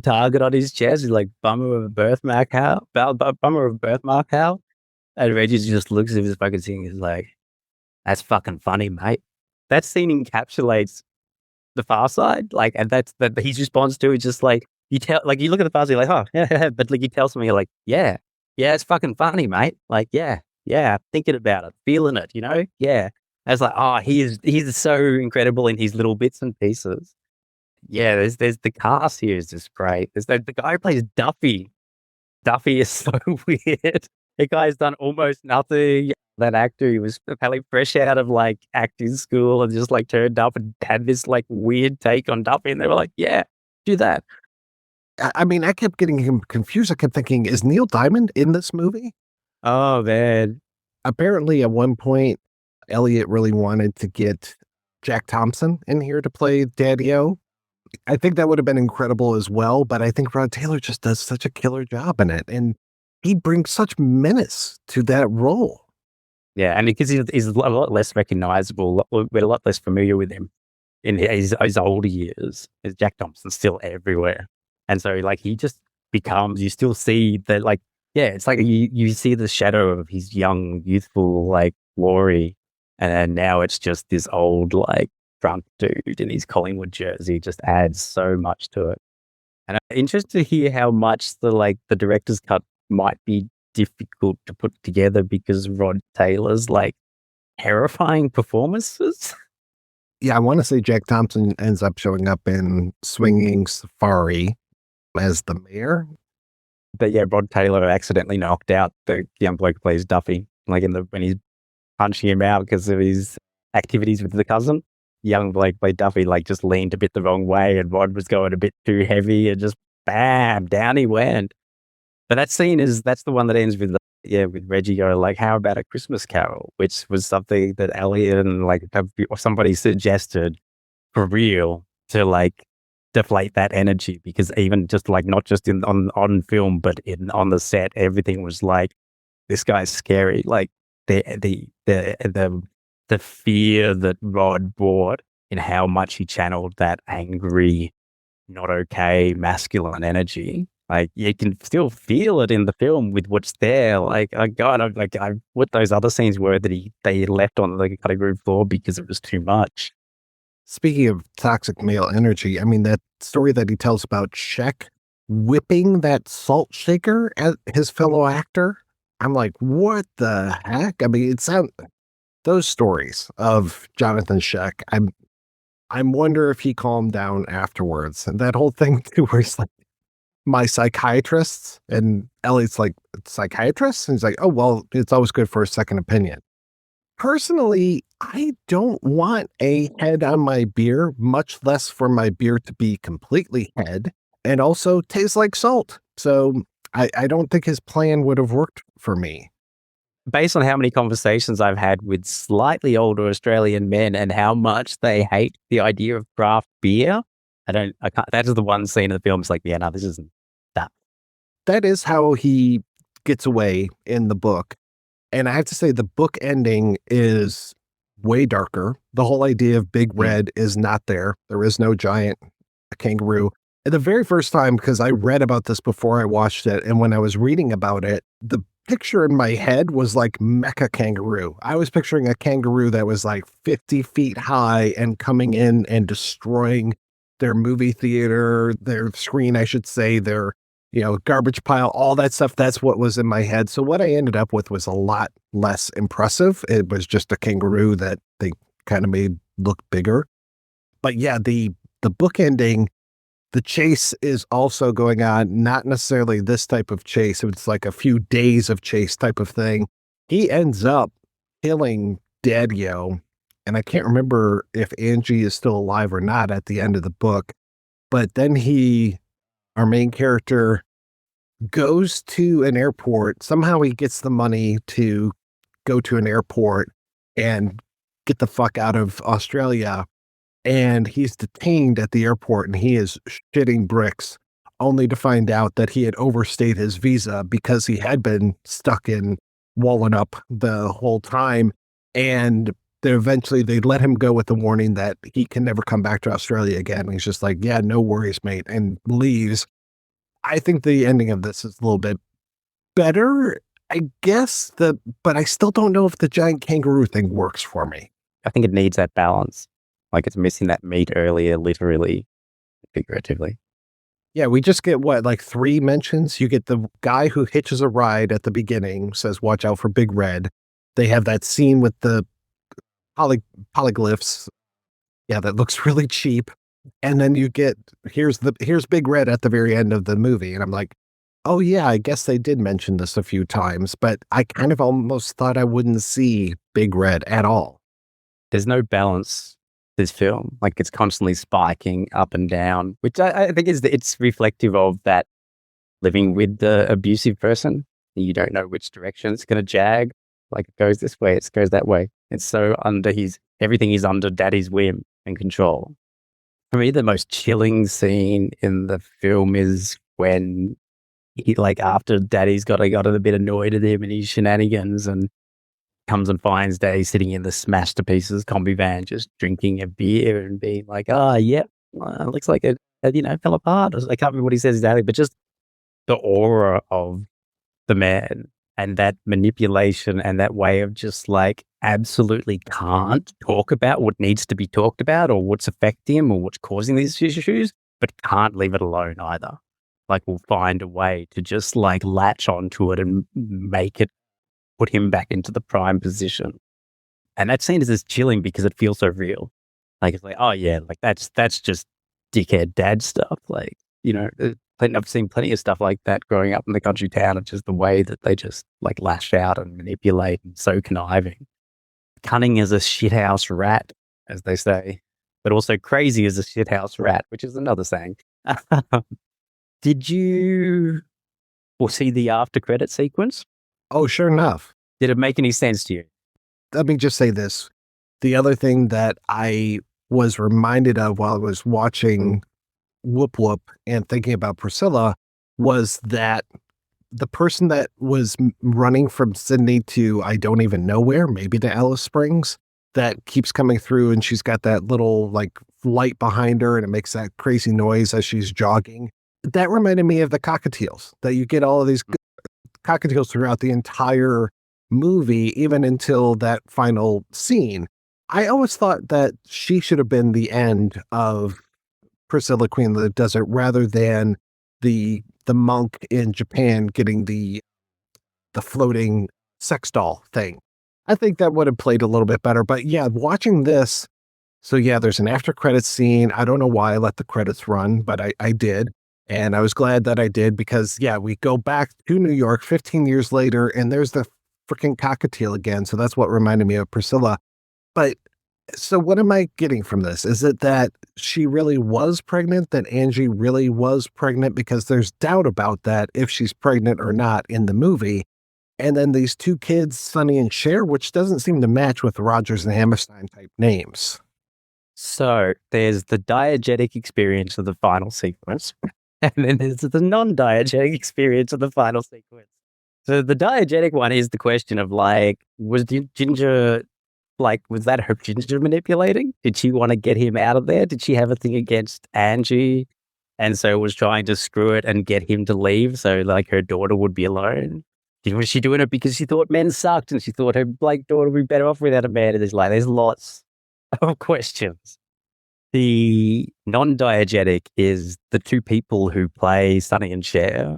target on his chest. He's like, bummer of a birthmark, how? Bummer of a birthmark, how? And Reggie just looks at his fucking thing. He's like, that's fucking funny, mate. That scene encapsulates the Far Side. Like, and that's that his response to it, just like, you look at the Far Side, like, oh, yeah, but like, you tell somebody, like, yeah, it's fucking funny, mate. Like, yeah, thinking about it, feeling it, you know? Yeah. I was like, oh, he's so incredible in his little bits and pieces. Yeah, there's the cast here is just great. There's the guy who plays Duffy. Duffy is so weird. The guy's done almost nothing. That actor, he was apparently fresh out of like acting school and just like turned up and had this like weird take on Duffy, and they were like, yeah, do that. I mean, I kept getting him confused. I kept thinking, is Neil Diamond in this movie? Oh, man. Apparently, at one point, Elliott really wanted to get Jack Thompson in here to play Daddy-O. I think that would have been incredible as well, but I think Rod Taylor just does such a killer job in it, and he brings such menace to that role. Yeah, and because he's a lot less recognizable, we're a lot less familiar with him in his older years. Jack Thompson's still everywhere. And so, like, he just becomes, you still see that, like, yeah, it's like you see the shadow of his young, youthful, like, glory. And now it's just this old, like, drunk dude in his Collingwood jersey. Just adds so much to it. And I'm interested to hear how much the director's cut might be difficult to put together because Rod Taylor's like terrifying performances. Yeah, I want to say Jack Thompson ends up showing up in Swinging Safari as the mayor. But yeah, Rod Taylor accidentally knocked out the young bloke who plays Duffy, like when he's punching him out because of his activities with the cousin. Young bloke played Duffy, like just leaned a bit the wrong way, and Rod was going a bit too heavy, and just bam, down he went. But that scene that's the one that ends with Reggie going like, how about A Christmas Carol, which was something that Elliott and like somebody suggested for real to like deflate that energy, because even just like not just on film but on the set, everything was like, this guy's scary. Like the fear that Rod brought in how much he channeled that angry, not okay masculine energy. Like, you can still feel it in the film with what's there. Like, what those other scenes were that they left on the cutting room floor because it was too much. Speaking of toxic male energy, I mean, that story that he tells about Schaech whipping that salt shaker at his fellow actor. I'm like, what the heck? I mean, those stories of Johnathon Schaech. I wonder if he calmed down afterwards. And that whole thing too, where he's like, my psychiatrists, and Elliott's like, psychiatrists? And he's like, oh, well, it's always good for a second opinion. Personally, I don't want a head on my beer, much less for my beer to be completely head and also taste like salt. So I don't think his plan would have worked for me. Based on how many conversations I've had with slightly older Australian men and how much they hate the idea of craft beer, I can't, that is the one scene in the film. It's like, yeah, no, this isn't that. That is how he gets away in the book. And I have to say, the book ending is way darker. The whole idea of Big Red is not there. There is no giant kangaroo. And the very first time, because I read about this before I watched it, and when I was reading about it, the picture in my head was like mecha kangaroo. I was picturing a kangaroo that was like 50 feet high and coming in and destroying their movie theater, their screen, I should say, their, garbage pile, all that stuff. That's what was in my head. So what I ended up with was a lot less impressive. It was just a kangaroo that they kind of made look bigger. But yeah, the book ending, the chase is also going on, not necessarily this type of chase. It's like a few days of chase type of thing. He ends up killing Daddy-O. And I can't remember if Angie is still alive or not at the end of the book. But then our main character, goes to an airport. Somehow he gets the money to go to an airport and get the fuck out of Australia. And he's detained at the airport and he is shitting bricks, only to find out that he had overstayed his visa because he had been stuck in Wallenup the whole time. And eventually they let him go with the warning that he can never come back to Australia again. And he's just like, yeah, no worries, mate, and leaves. I think the ending of this is a little bit better, I guess, but I still don't know if the giant kangaroo thing works for me. I think it needs that balance. Like it's missing that meat earlier, literally, figuratively. Yeah, we just get like 3 mentions. You get the guy who hitches a ride at the beginning, says, watch out for Big Red. They have that scene with the polyglyphs. Yeah, that looks really cheap. And then you get, here's Big Red at the very end of the movie. And I'm like, oh yeah, I guess they did mention this a few times, but I kind of almost thought I wouldn't see Big Red at all. There's no balance this film. Like it's constantly spiking up and down, which I think it's reflective of that living with the abusive person. You don't know which direction it's going to jag. Like it goes this way, it goes that way. It's so everything is under daddy's whim and control. For me, the most chilling scene in the film is when he, like, after daddy's got a bit annoyed at him and his shenanigans, and comes and finds daddy sitting in the smashed to pieces combi van, just drinking a beer and being like, oh, yeah, looks like it, fell apart. I can't remember what he says exactly, but just the aura of the man and that manipulation and that way of just like absolutely can't talk about what needs to be talked about or what's affecting him or what's causing these issues, but can't leave it alone either. Like we'll find a way to just like latch onto it and make it, put him back into the prime position. And that scene is just chilling because it feels so real. Like it's like, oh yeah, like that's just dickhead dad stuff. Like, I've seen plenty of stuff like that growing up in the country town. It's just the way that they just like lash out and manipulate and so conniving. Cunning as a shithouse rat, as they say, but also crazy as a shithouse rat, which is another saying. Did you see the after credit sequence? Oh, sure enough. Did it make any sense to you? Let me just say this. The other thing that I was reminded of while I was watching Woop Woop and thinking about Priscilla was that the person that was running from Sydney to I don't even know where, maybe to Alice Springs, that keeps coming through and she's got that little like light behind her and it makes that crazy noise as she's jogging. That reminded me of the cockatiels, that you get all of these cockatiels throughout the entire movie, even until that final scene. I always thought that she should have been the end of Priscilla, Queen of the Desert, rather than the monk in Japan getting the floating sex doll thing. I think that would have played a little bit better. But yeah, watching this, so yeah, there's an after credits scene. I don't know why I let the credits run, but I did. And I was glad that I did because, yeah, we go back to New York 15 years later and there's the freaking cockatiel again. So that's what reminded me of Priscilla. But so what am I getting from this? Is it that she really was pregnant, that Angie really was pregnant? Because there's doubt about that, if she's pregnant or not in the movie. And then these 2 kids, Sonny and Cher, which doesn't seem to match with Rodgers and Hammerstein type names. So there's the diegetic experience of the final sequence. And then there's the non-diegetic experience of the final sequence. So the diegetic one is the question of like, was Ginger, like, was that her Ginger manipulating? Did she want to get him out of there? Did she have a thing against Angie? And so was trying to screw it and get him to leave so like her daughter would be alone? Was she doing it because she thought men sucked and she thought her like daughter would be better off without a man? And there's lots of questions. The non-diegetic is the 2 people who play Sonny and Cher,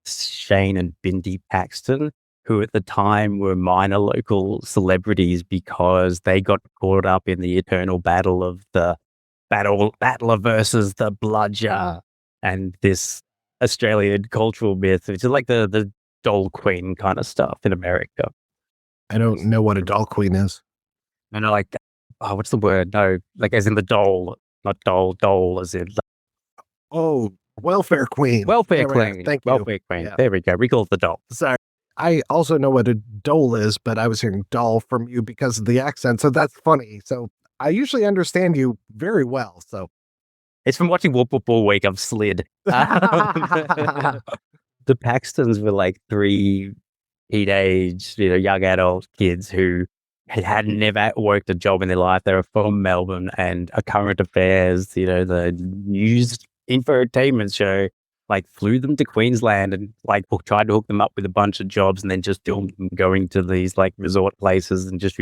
Shane and Bindi Paxton, who at the time were minor local celebrities because they got caught up in the eternal battle of the battler versus the bludger and this Australian cultural myth, which is like the doll queen kind of stuff in America. I don't know what a doll queen is. And I like, what's the word? No, like as in the doll, not doll as in. Oh, welfare queen. Welfare queen. Thank you. Welfare queen. Yeah. There we go. We call it the doll. Sorry. I also know what a dole is, but I was hearing doll from you because of the accent. So that's funny. So I usually understand you very well. So it's from watching Woop Woop all week. I've slid. The Paxtons were like 3 teenage, young adult kids who had never worked a job in their life. They were from Melbourne, and a current affairs, the news infotainment show, like flew them to Queensland and like tried to hook them up with a bunch of jobs, and then just filmed them going to these like resort places and just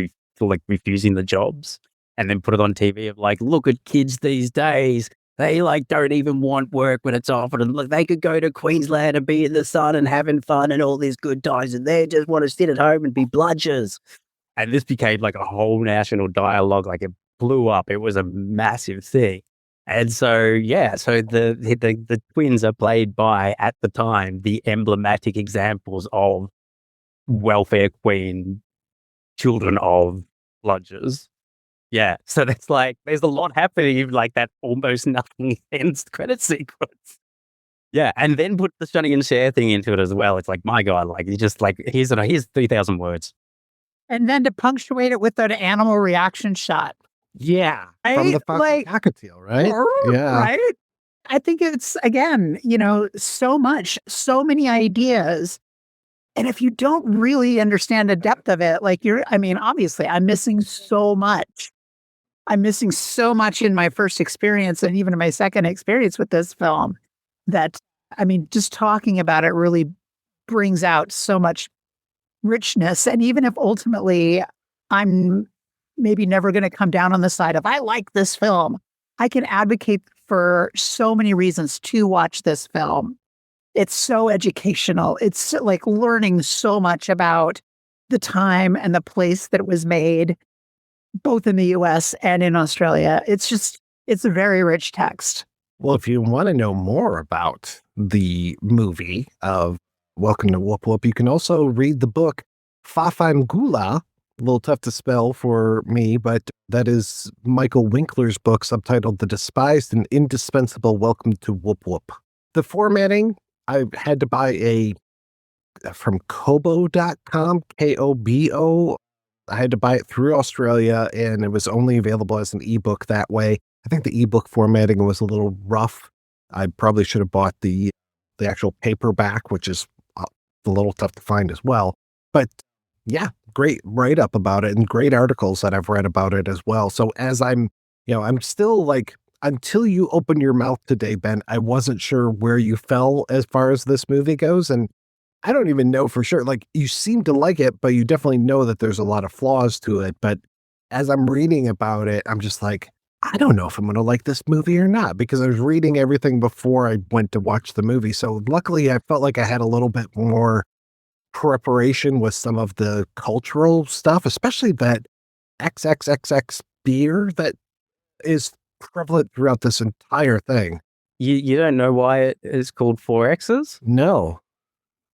refusing the jobs, and then put it on TV of like, look at kids these days. They like don't even want work when it's offered, and look, they could go to Queensland and be in the sun and having fun and all these good times, and they just want to sit at home and be bludgers. And this became like a whole national dialogue. Like, it blew up. It was a massive thing. And so the twins are played by, at the time, the emblematic examples of welfare queen, children of bludgers. Yeah, so that's like, there's a lot happening in like that almost nothing ends credit sequence. Yeah, and then put the Shunning and Share thing into it as well. It's like, my God, like, you just like, here's 3,000 words. And then to punctuate it with an animal reaction shot. Yeah. Right? From the fucking cockatiel, right? Yeah. Right? I think it's, again, so many ideas. And if you don't really understand the depth of it, obviously I'm missing so much. I'm missing so much in my first experience and even in my second experience with this film that, just talking about it really brings out so much richness. And even if ultimately I'm maybe never going to come down on the side of, I like this film, I can advocate for so many reasons to watch this film. It's so educational. It's like learning so much about the time and the place that it was made, both in the US and in Australia. It's a very rich text. Well, if you want to know more about the movie of Welcome to Woop Woop, you can also read the book Fafangula, a little tough to spell for me, but that is Michael Winkler's book subtitled The Despised and Indispensable Welcome to Woop Woop. The formatting, I had to buy from kobo.com, Kobo. I had to buy it through Australia, and it was only available as an ebook that way. I think the ebook formatting was a little rough. I probably should have bought the actual paperback, which is a little tough to find as well. But yeah, great write-up about it and great articles that I've read about it as well. So as I'm still like, until you open your mouth today, Ben, I wasn't sure where you fell as far as this movie goes. And I don't even know for sure. Like, you seem to like it, but you definitely know that there's a lot of flaws to it. But as I'm reading about it, I'm just like, I don't know if I'm going to like this movie or not, because I was reading everything before I went to watch the movie. So luckily, I felt like I had a little bit more preparation with some of the cultural stuff, especially that XXXX beer that is prevalent throughout this entire thing. You don't know why it is called 4Xs? No.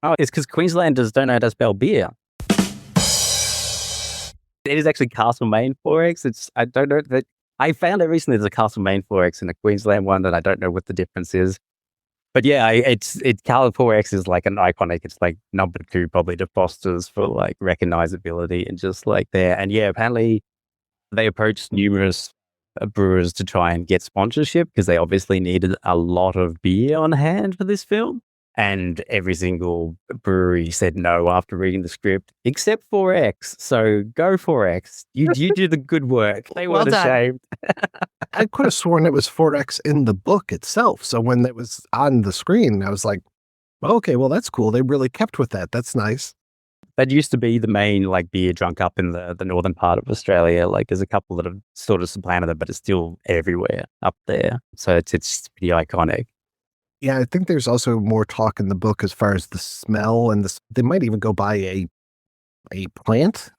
Oh, it's because Queenslanders don't know how to spell beer. It is actually Castlemaine 4X. I don't know that. I found it recently there's a Castlemaine 4X and a Queensland one, and I don't know what the difference is. But yeah, it's Cal 4X is like an iconic. It's like number 2 probably to Foster's for like recognizability and just like there. And yeah, apparently they approached numerous brewers to try and get sponsorship because they obviously needed a lot of beer on hand for this film. And every single brewery said no after reading the script, except 4X. So go 4X. You do the good work. They weren't ashamed. I could have sworn it was 4X in the book itself. So when it was on the screen, I was like, okay, well, that's cool. They really kept with that. That's nice. That used to be the main like beer drunk up in the northern part of Australia. Like there's a couple that have sort of supplanted it, but it's still everywhere up there. So it's pretty iconic. Yeah, I think there's also more talk in the book as far as the smell, and they might even go by a plant,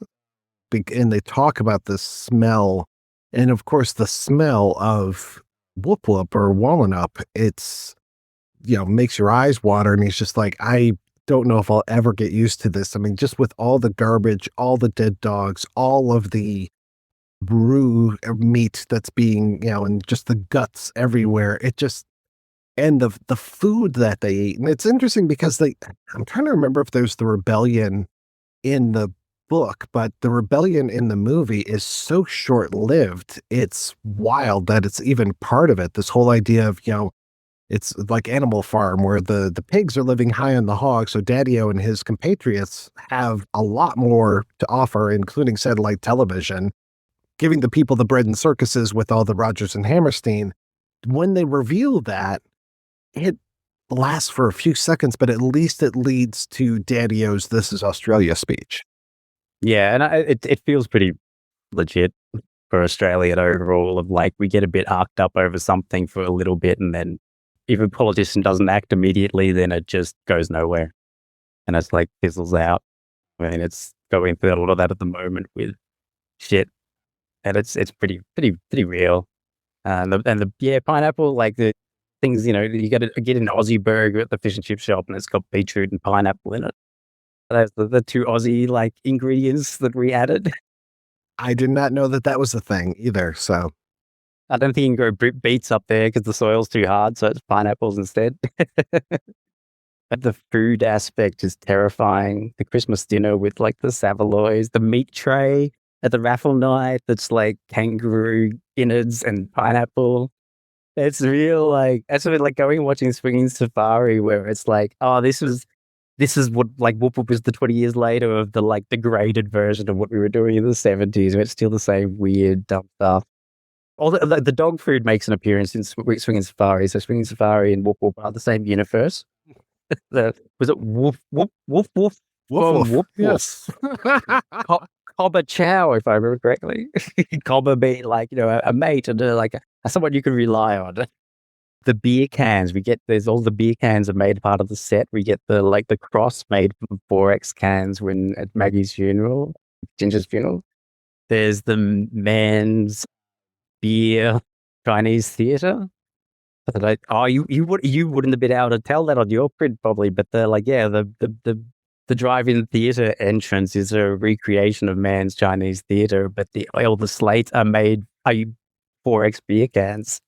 and they talk about the smell, and of course the smell of Woop Woop or Wallenup, it's, makes your eyes water, and he's just like, I don't know if I'll ever get used to this. I mean, just with all the garbage, all the dead dogs, all of the brew meat that's being, and just the guts everywhere, it just, and the food that they eat. And it's interesting because I'm trying to remember if there's the rebellion in the book, but the rebellion in the movie is so short-lived. It's wild that it's even part of it. This whole idea of, it's like Animal Farm where the pigs are living high on the hog. So Daddy-O and his compatriots have a lot more to offer, including satellite television, giving the people the bread and circuses with all the Rodgers and Hammerstein. When they reveal that, it lasts for a few seconds, but at least it leads to Daddy-O's "This is Australia" speech. Yeah, and it feels pretty legit for Australia overall. Of like, we get a bit arced up over something for a little bit, and then if a politician doesn't act immediately, then it just goes nowhere, and it's like fizzles out. I mean, it's going through a lot of that at the moment with shit, and it's pretty real. And the pineapple, like the things, you got to get an Aussie burger at the fish and chip shop, and it's got beetroot and pineapple in it. That's the two Aussie like ingredients that we added. I did not know that was a thing either. So I don't think you can grow beets up there because the soil's too hard. So it's pineapples instead. But the food aspect is terrifying. The Christmas dinner with like the saveloys, the meat tray at the raffle night that's like kangaroo innards and pineapple. It's real like, that's a bit like going and watching Swinging Safari where it's like, oh, this is what like Woop Woop is the 20 years later of the like degraded version of what we were doing in the 70s. It's still the same weird dumb stuff. All the dog food makes an appearance in Swinging Safari. So Swinging Safari and Woop Woop are the same universe. Was it Woof Woof Woof Woof? Woof Woof? Yes. Cobber Chow, if I remember correctly. Cobber being like, a mate and someone you can rely on. The beer cans, there's all the beer cans are made part of the set. We get the cross made from 4X cans when at Maggie's funeral, Ginger's funeral. There's the man's beer Chinese theatre. You wouldn't have been able to tell that on your print probably, but the drive-in theatre entrance is a recreation of man's Chinese theatre, but all the slates are 4X beer cans.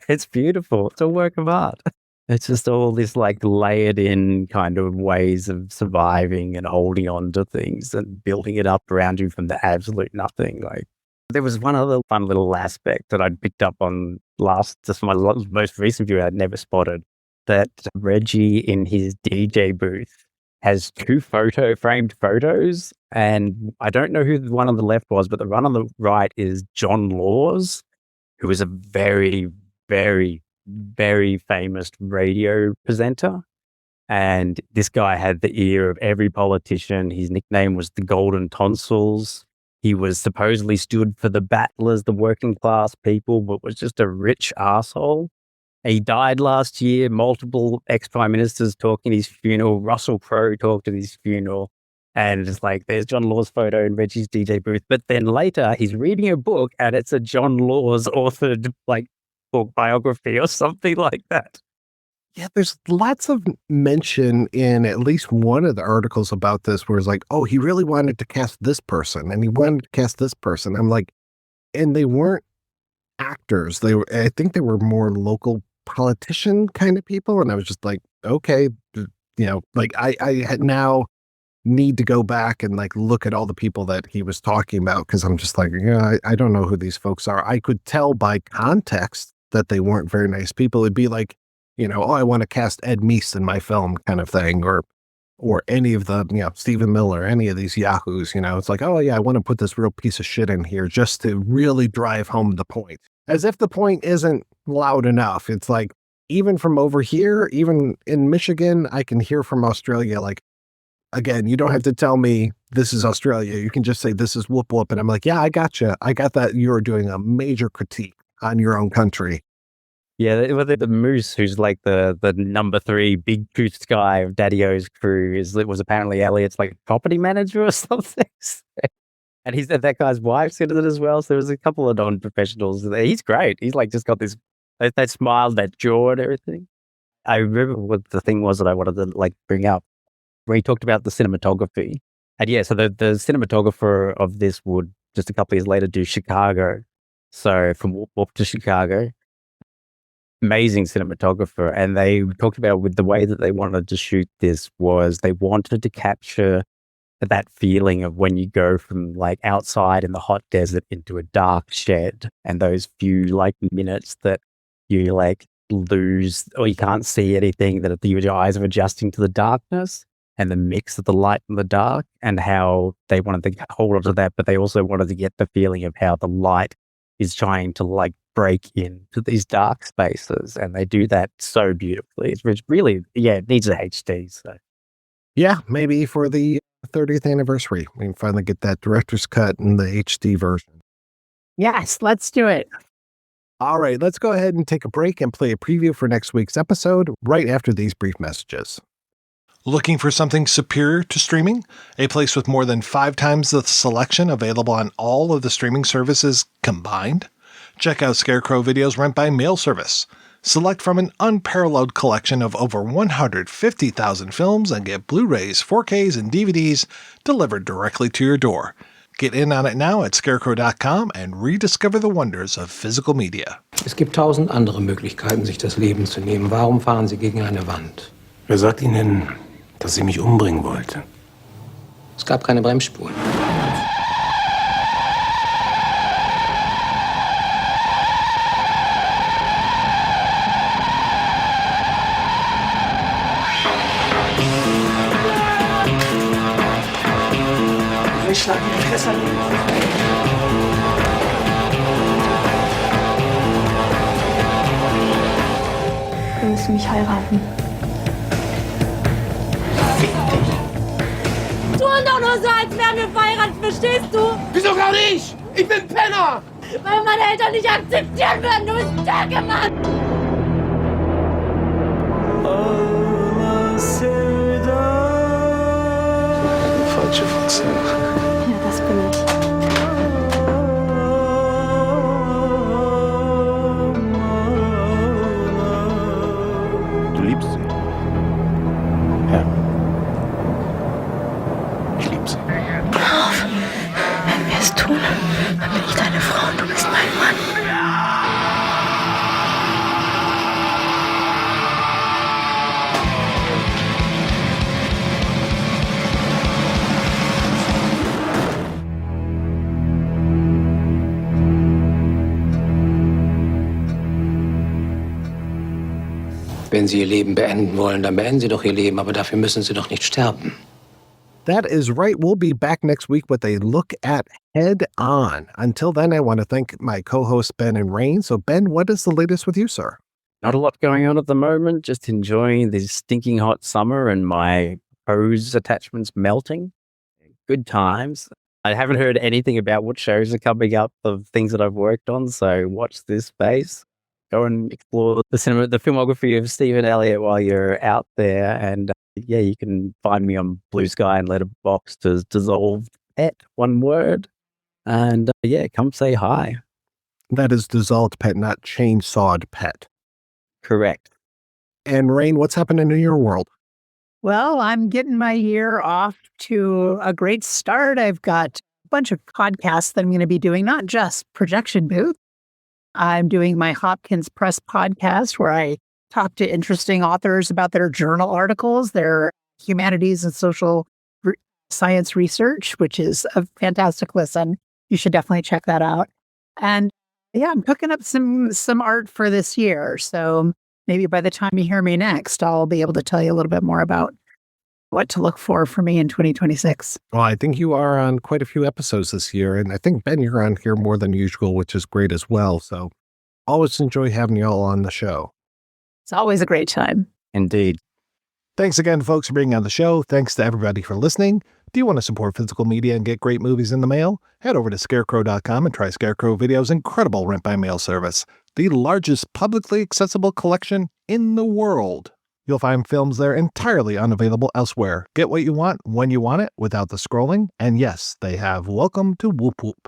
It's beautiful. It's a work of art. It's just all this like layered in kind of ways of surviving and holding on to things and building it up around you from the absolute nothing. Like there was one other fun little aspect that I'd picked up on just my most recent view I'd never spotted, that Reggie in his DJ booth has two framed photos, and I don't know who the one on the left was, but the one on the right is John Laws, who is a very, very, very famous radio presenter. And this guy had the ear of every politician. His nickname was the Golden Tonsils. He was supposedly stood for the battlers, the working class people, but was just a rich asshole. He died last year. Multiple ex-prime ministers talking at his funeral. Russell Crowe talked at his funeral. And it's like, there's John Law's photo in Reggie's DJ booth. But then later, he's reading a book, and it's a John Law's authored, like, book biography or something like that. Yeah, there's lots of mention in at least one of the articles about this where it's like, oh, he really wanted to cast this person, and he wanted to cast this person. I'm like, and they weren't actors. I think they were more local politician kind of people. And I was just like, okay, I had now need to go back and like look at all the people that he was talking about, because I'm just like, I don't know who these folks are. I could tell by context that they weren't very nice people. It'd be like, oh, I want to cast Ed Meese in my film kind of thing, or any of the, Stephen Miller, any of these yahoos, it's like, oh yeah, I want to put this real piece of shit in here just to really drive home the point. As if the point isn't loud enough. It's like, even from over here, even in Michigan, I can hear from Australia, like, again, you don't have to tell me this is Australia. You can just say this is Woop Woop. And I'm like, yeah, I got you. I got that you're doing a major critique on your own country. Yeah, the Moose, who's like the number 3 big goose guy of Daddy-O's crew, was apparently Elliott's like property manager or something. And that guy's wife's in it as well. So there was a couple of non-professionals. He's great. He's like just got this, that smile, that jaw and everything. I remember what the thing was that I wanted to like bring up, where he talked about the cinematography. And yeah, so the cinematographer of this would just a couple of years later do Chicago. So from Woop Woop to Chicago. amazing cinematographer. And they talked about with the way that they wanted to shoot this was they wanted to capture that feeling of when you go from like outside in the hot desert into a dark shed, and those few like minutes that you like lose or you can't see anything, that your eyes are adjusting to the darkness, and the mix of the light and the dark, and how they wanted to hold on to that, but they also wanted to get the feeling of how the light is trying to like break into these dark spaces, and they do that so beautifully. It's really, it needs a HD. So yeah, maybe for the 30th anniversary, we can finally get that director's cut and the HD version. Yes, let's do it. All right, let's go ahead and take a break and play a preview for next week's episode right after these brief messages. Looking for something superior to streaming? A place with more than 5 times the selection available on all of the streaming services combined? Check out Scarecrow Video's Rent by Mail service. Select from an unparalleled collection of over 150,000 films and get Blu-rays, 4Ks, and DVDs delivered directly to your door. Get in on it now at scarecrow.com and rediscover the wonders of physical media. Es gibt 1000 andere Möglichkeiten, sich das Leben zu nehmen. Warum fahren Sie gegen eine Wand? Wer sagt Ihnen, dass sie mich umbringen wollte? Es gab keine Bremsspuren. Ich schlag mir die Fresse an. Du willst mich heiraten. Tun doch nur so, als wären wir verheiratet, verstehst du? Wieso gar nicht? Ich bin Penner! Weil meine Eltern nicht akzeptieren würden, du bist starke Mann! Falsche Fuchse. Ja, das bin ich. Du liebst sie? Ja. Ich lieb sie. Hör auf. Wenn wir es tun, dann bin ich deine Frau und du bist mein Mann. Wenn Sie Ihr Leben beenden wollen, dann beenden Sie doch Ihr Leben, aber dafür müssen Sie doch nicht sterben. That is right. We'll be back next week with a look at Head On. Until then, I want to thank my co-hosts, Ben and Rain. So, Ben, what is the latest with you, sir? Not a lot going on at the moment. Just enjoying this stinking hot summer and my hose attachments melting. Good times. I haven't heard anything about what shows are coming up of things that I've worked on. So watch this space. Go and explore the filmography of Stephan Elliott while you're out there. And you can find me on Blue Sky and Letterboxd as Dissolved Pet, one word. And come say hi. That is Dissolved Pet, not Chainsawed Pet. Correct. And Rain, what's happening in your world? Well, I'm getting my year off to a great start. I've got a bunch of podcasts that I'm going to be doing, not just Projection Booth. I'm doing my Hopkins Press podcast where I talk to interesting authors about their journal articles, their humanities and social science research, which is a fantastic listen. You should definitely check that out. And I'm cooking up some art for this year. So maybe by the time you hear me next, I'll be able to tell you a little bit more about what to look for me in 2026. Well, I think you are on quite a few episodes this year. And I think, Ben, you're on here more than usual, which is great as well. So always enjoy having you all on the show. It's always a great time. Indeed. Thanks again, folks, for being on the show. Thanks to everybody for listening. Do you want to support physical media and get great movies in the mail? Head over to scarecrow.com and try Scarecrow Video's incredible Rent by Mail service, the largest publicly accessible collection in the world. You'll find films there entirely unavailable elsewhere. Get what you want when you want it without the scrolling. And yes, they have Welcome to Woop Woop.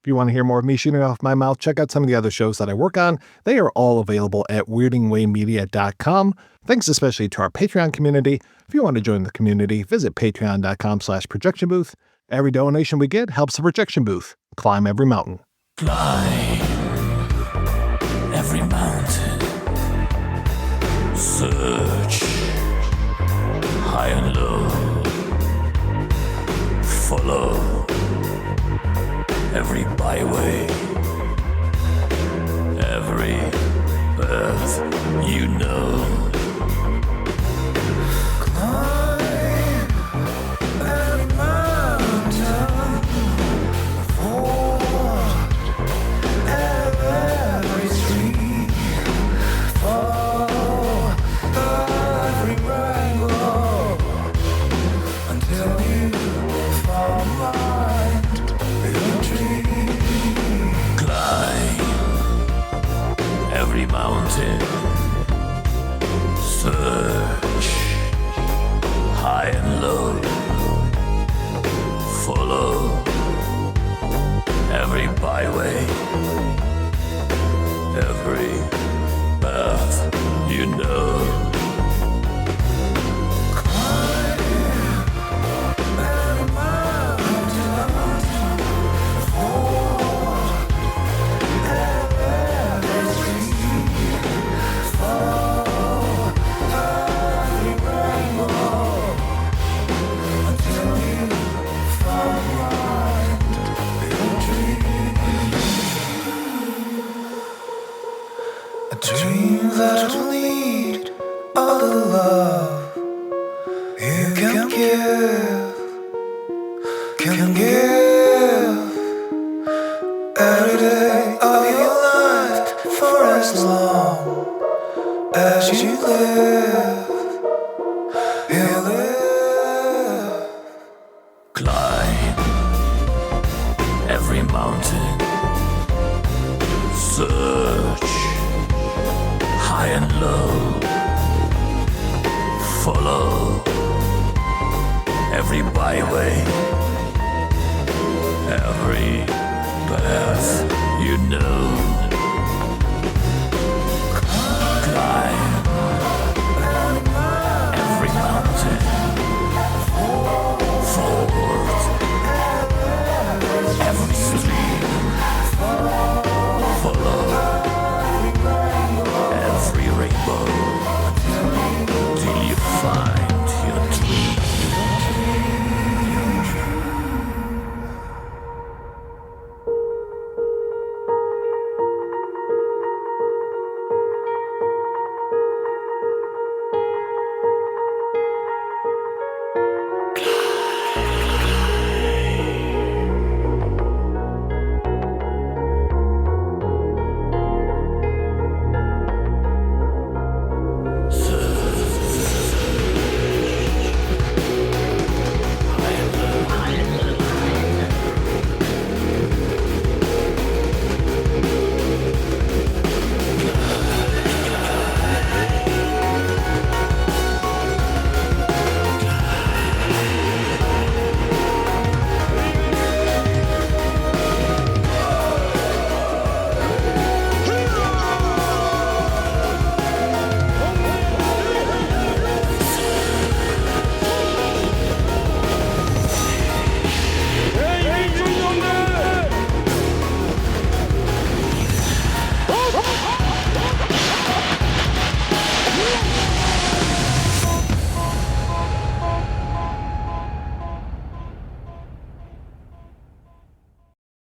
If you want to hear more of me shooting off my mouth, check out some of the other shows that I work on. They are all available at weirdingwaymedia.com. Thanks especially to our Patreon community. If you want to join the community, visit patreon.com/projection booth. Every donation we get helps the projection booth climb every mountain. Climb every mountain. Search high and low, follow every byway, every path you know. Climb every mountain, ford every stream, follow every rainbow until you find your dream. Climb every mountain, search high and low, follow every byway, every path you know. That will need all the love you can give every day of your life for as long as you live. You live. Climb every mountain, search high and low, follow every byway, every path you know.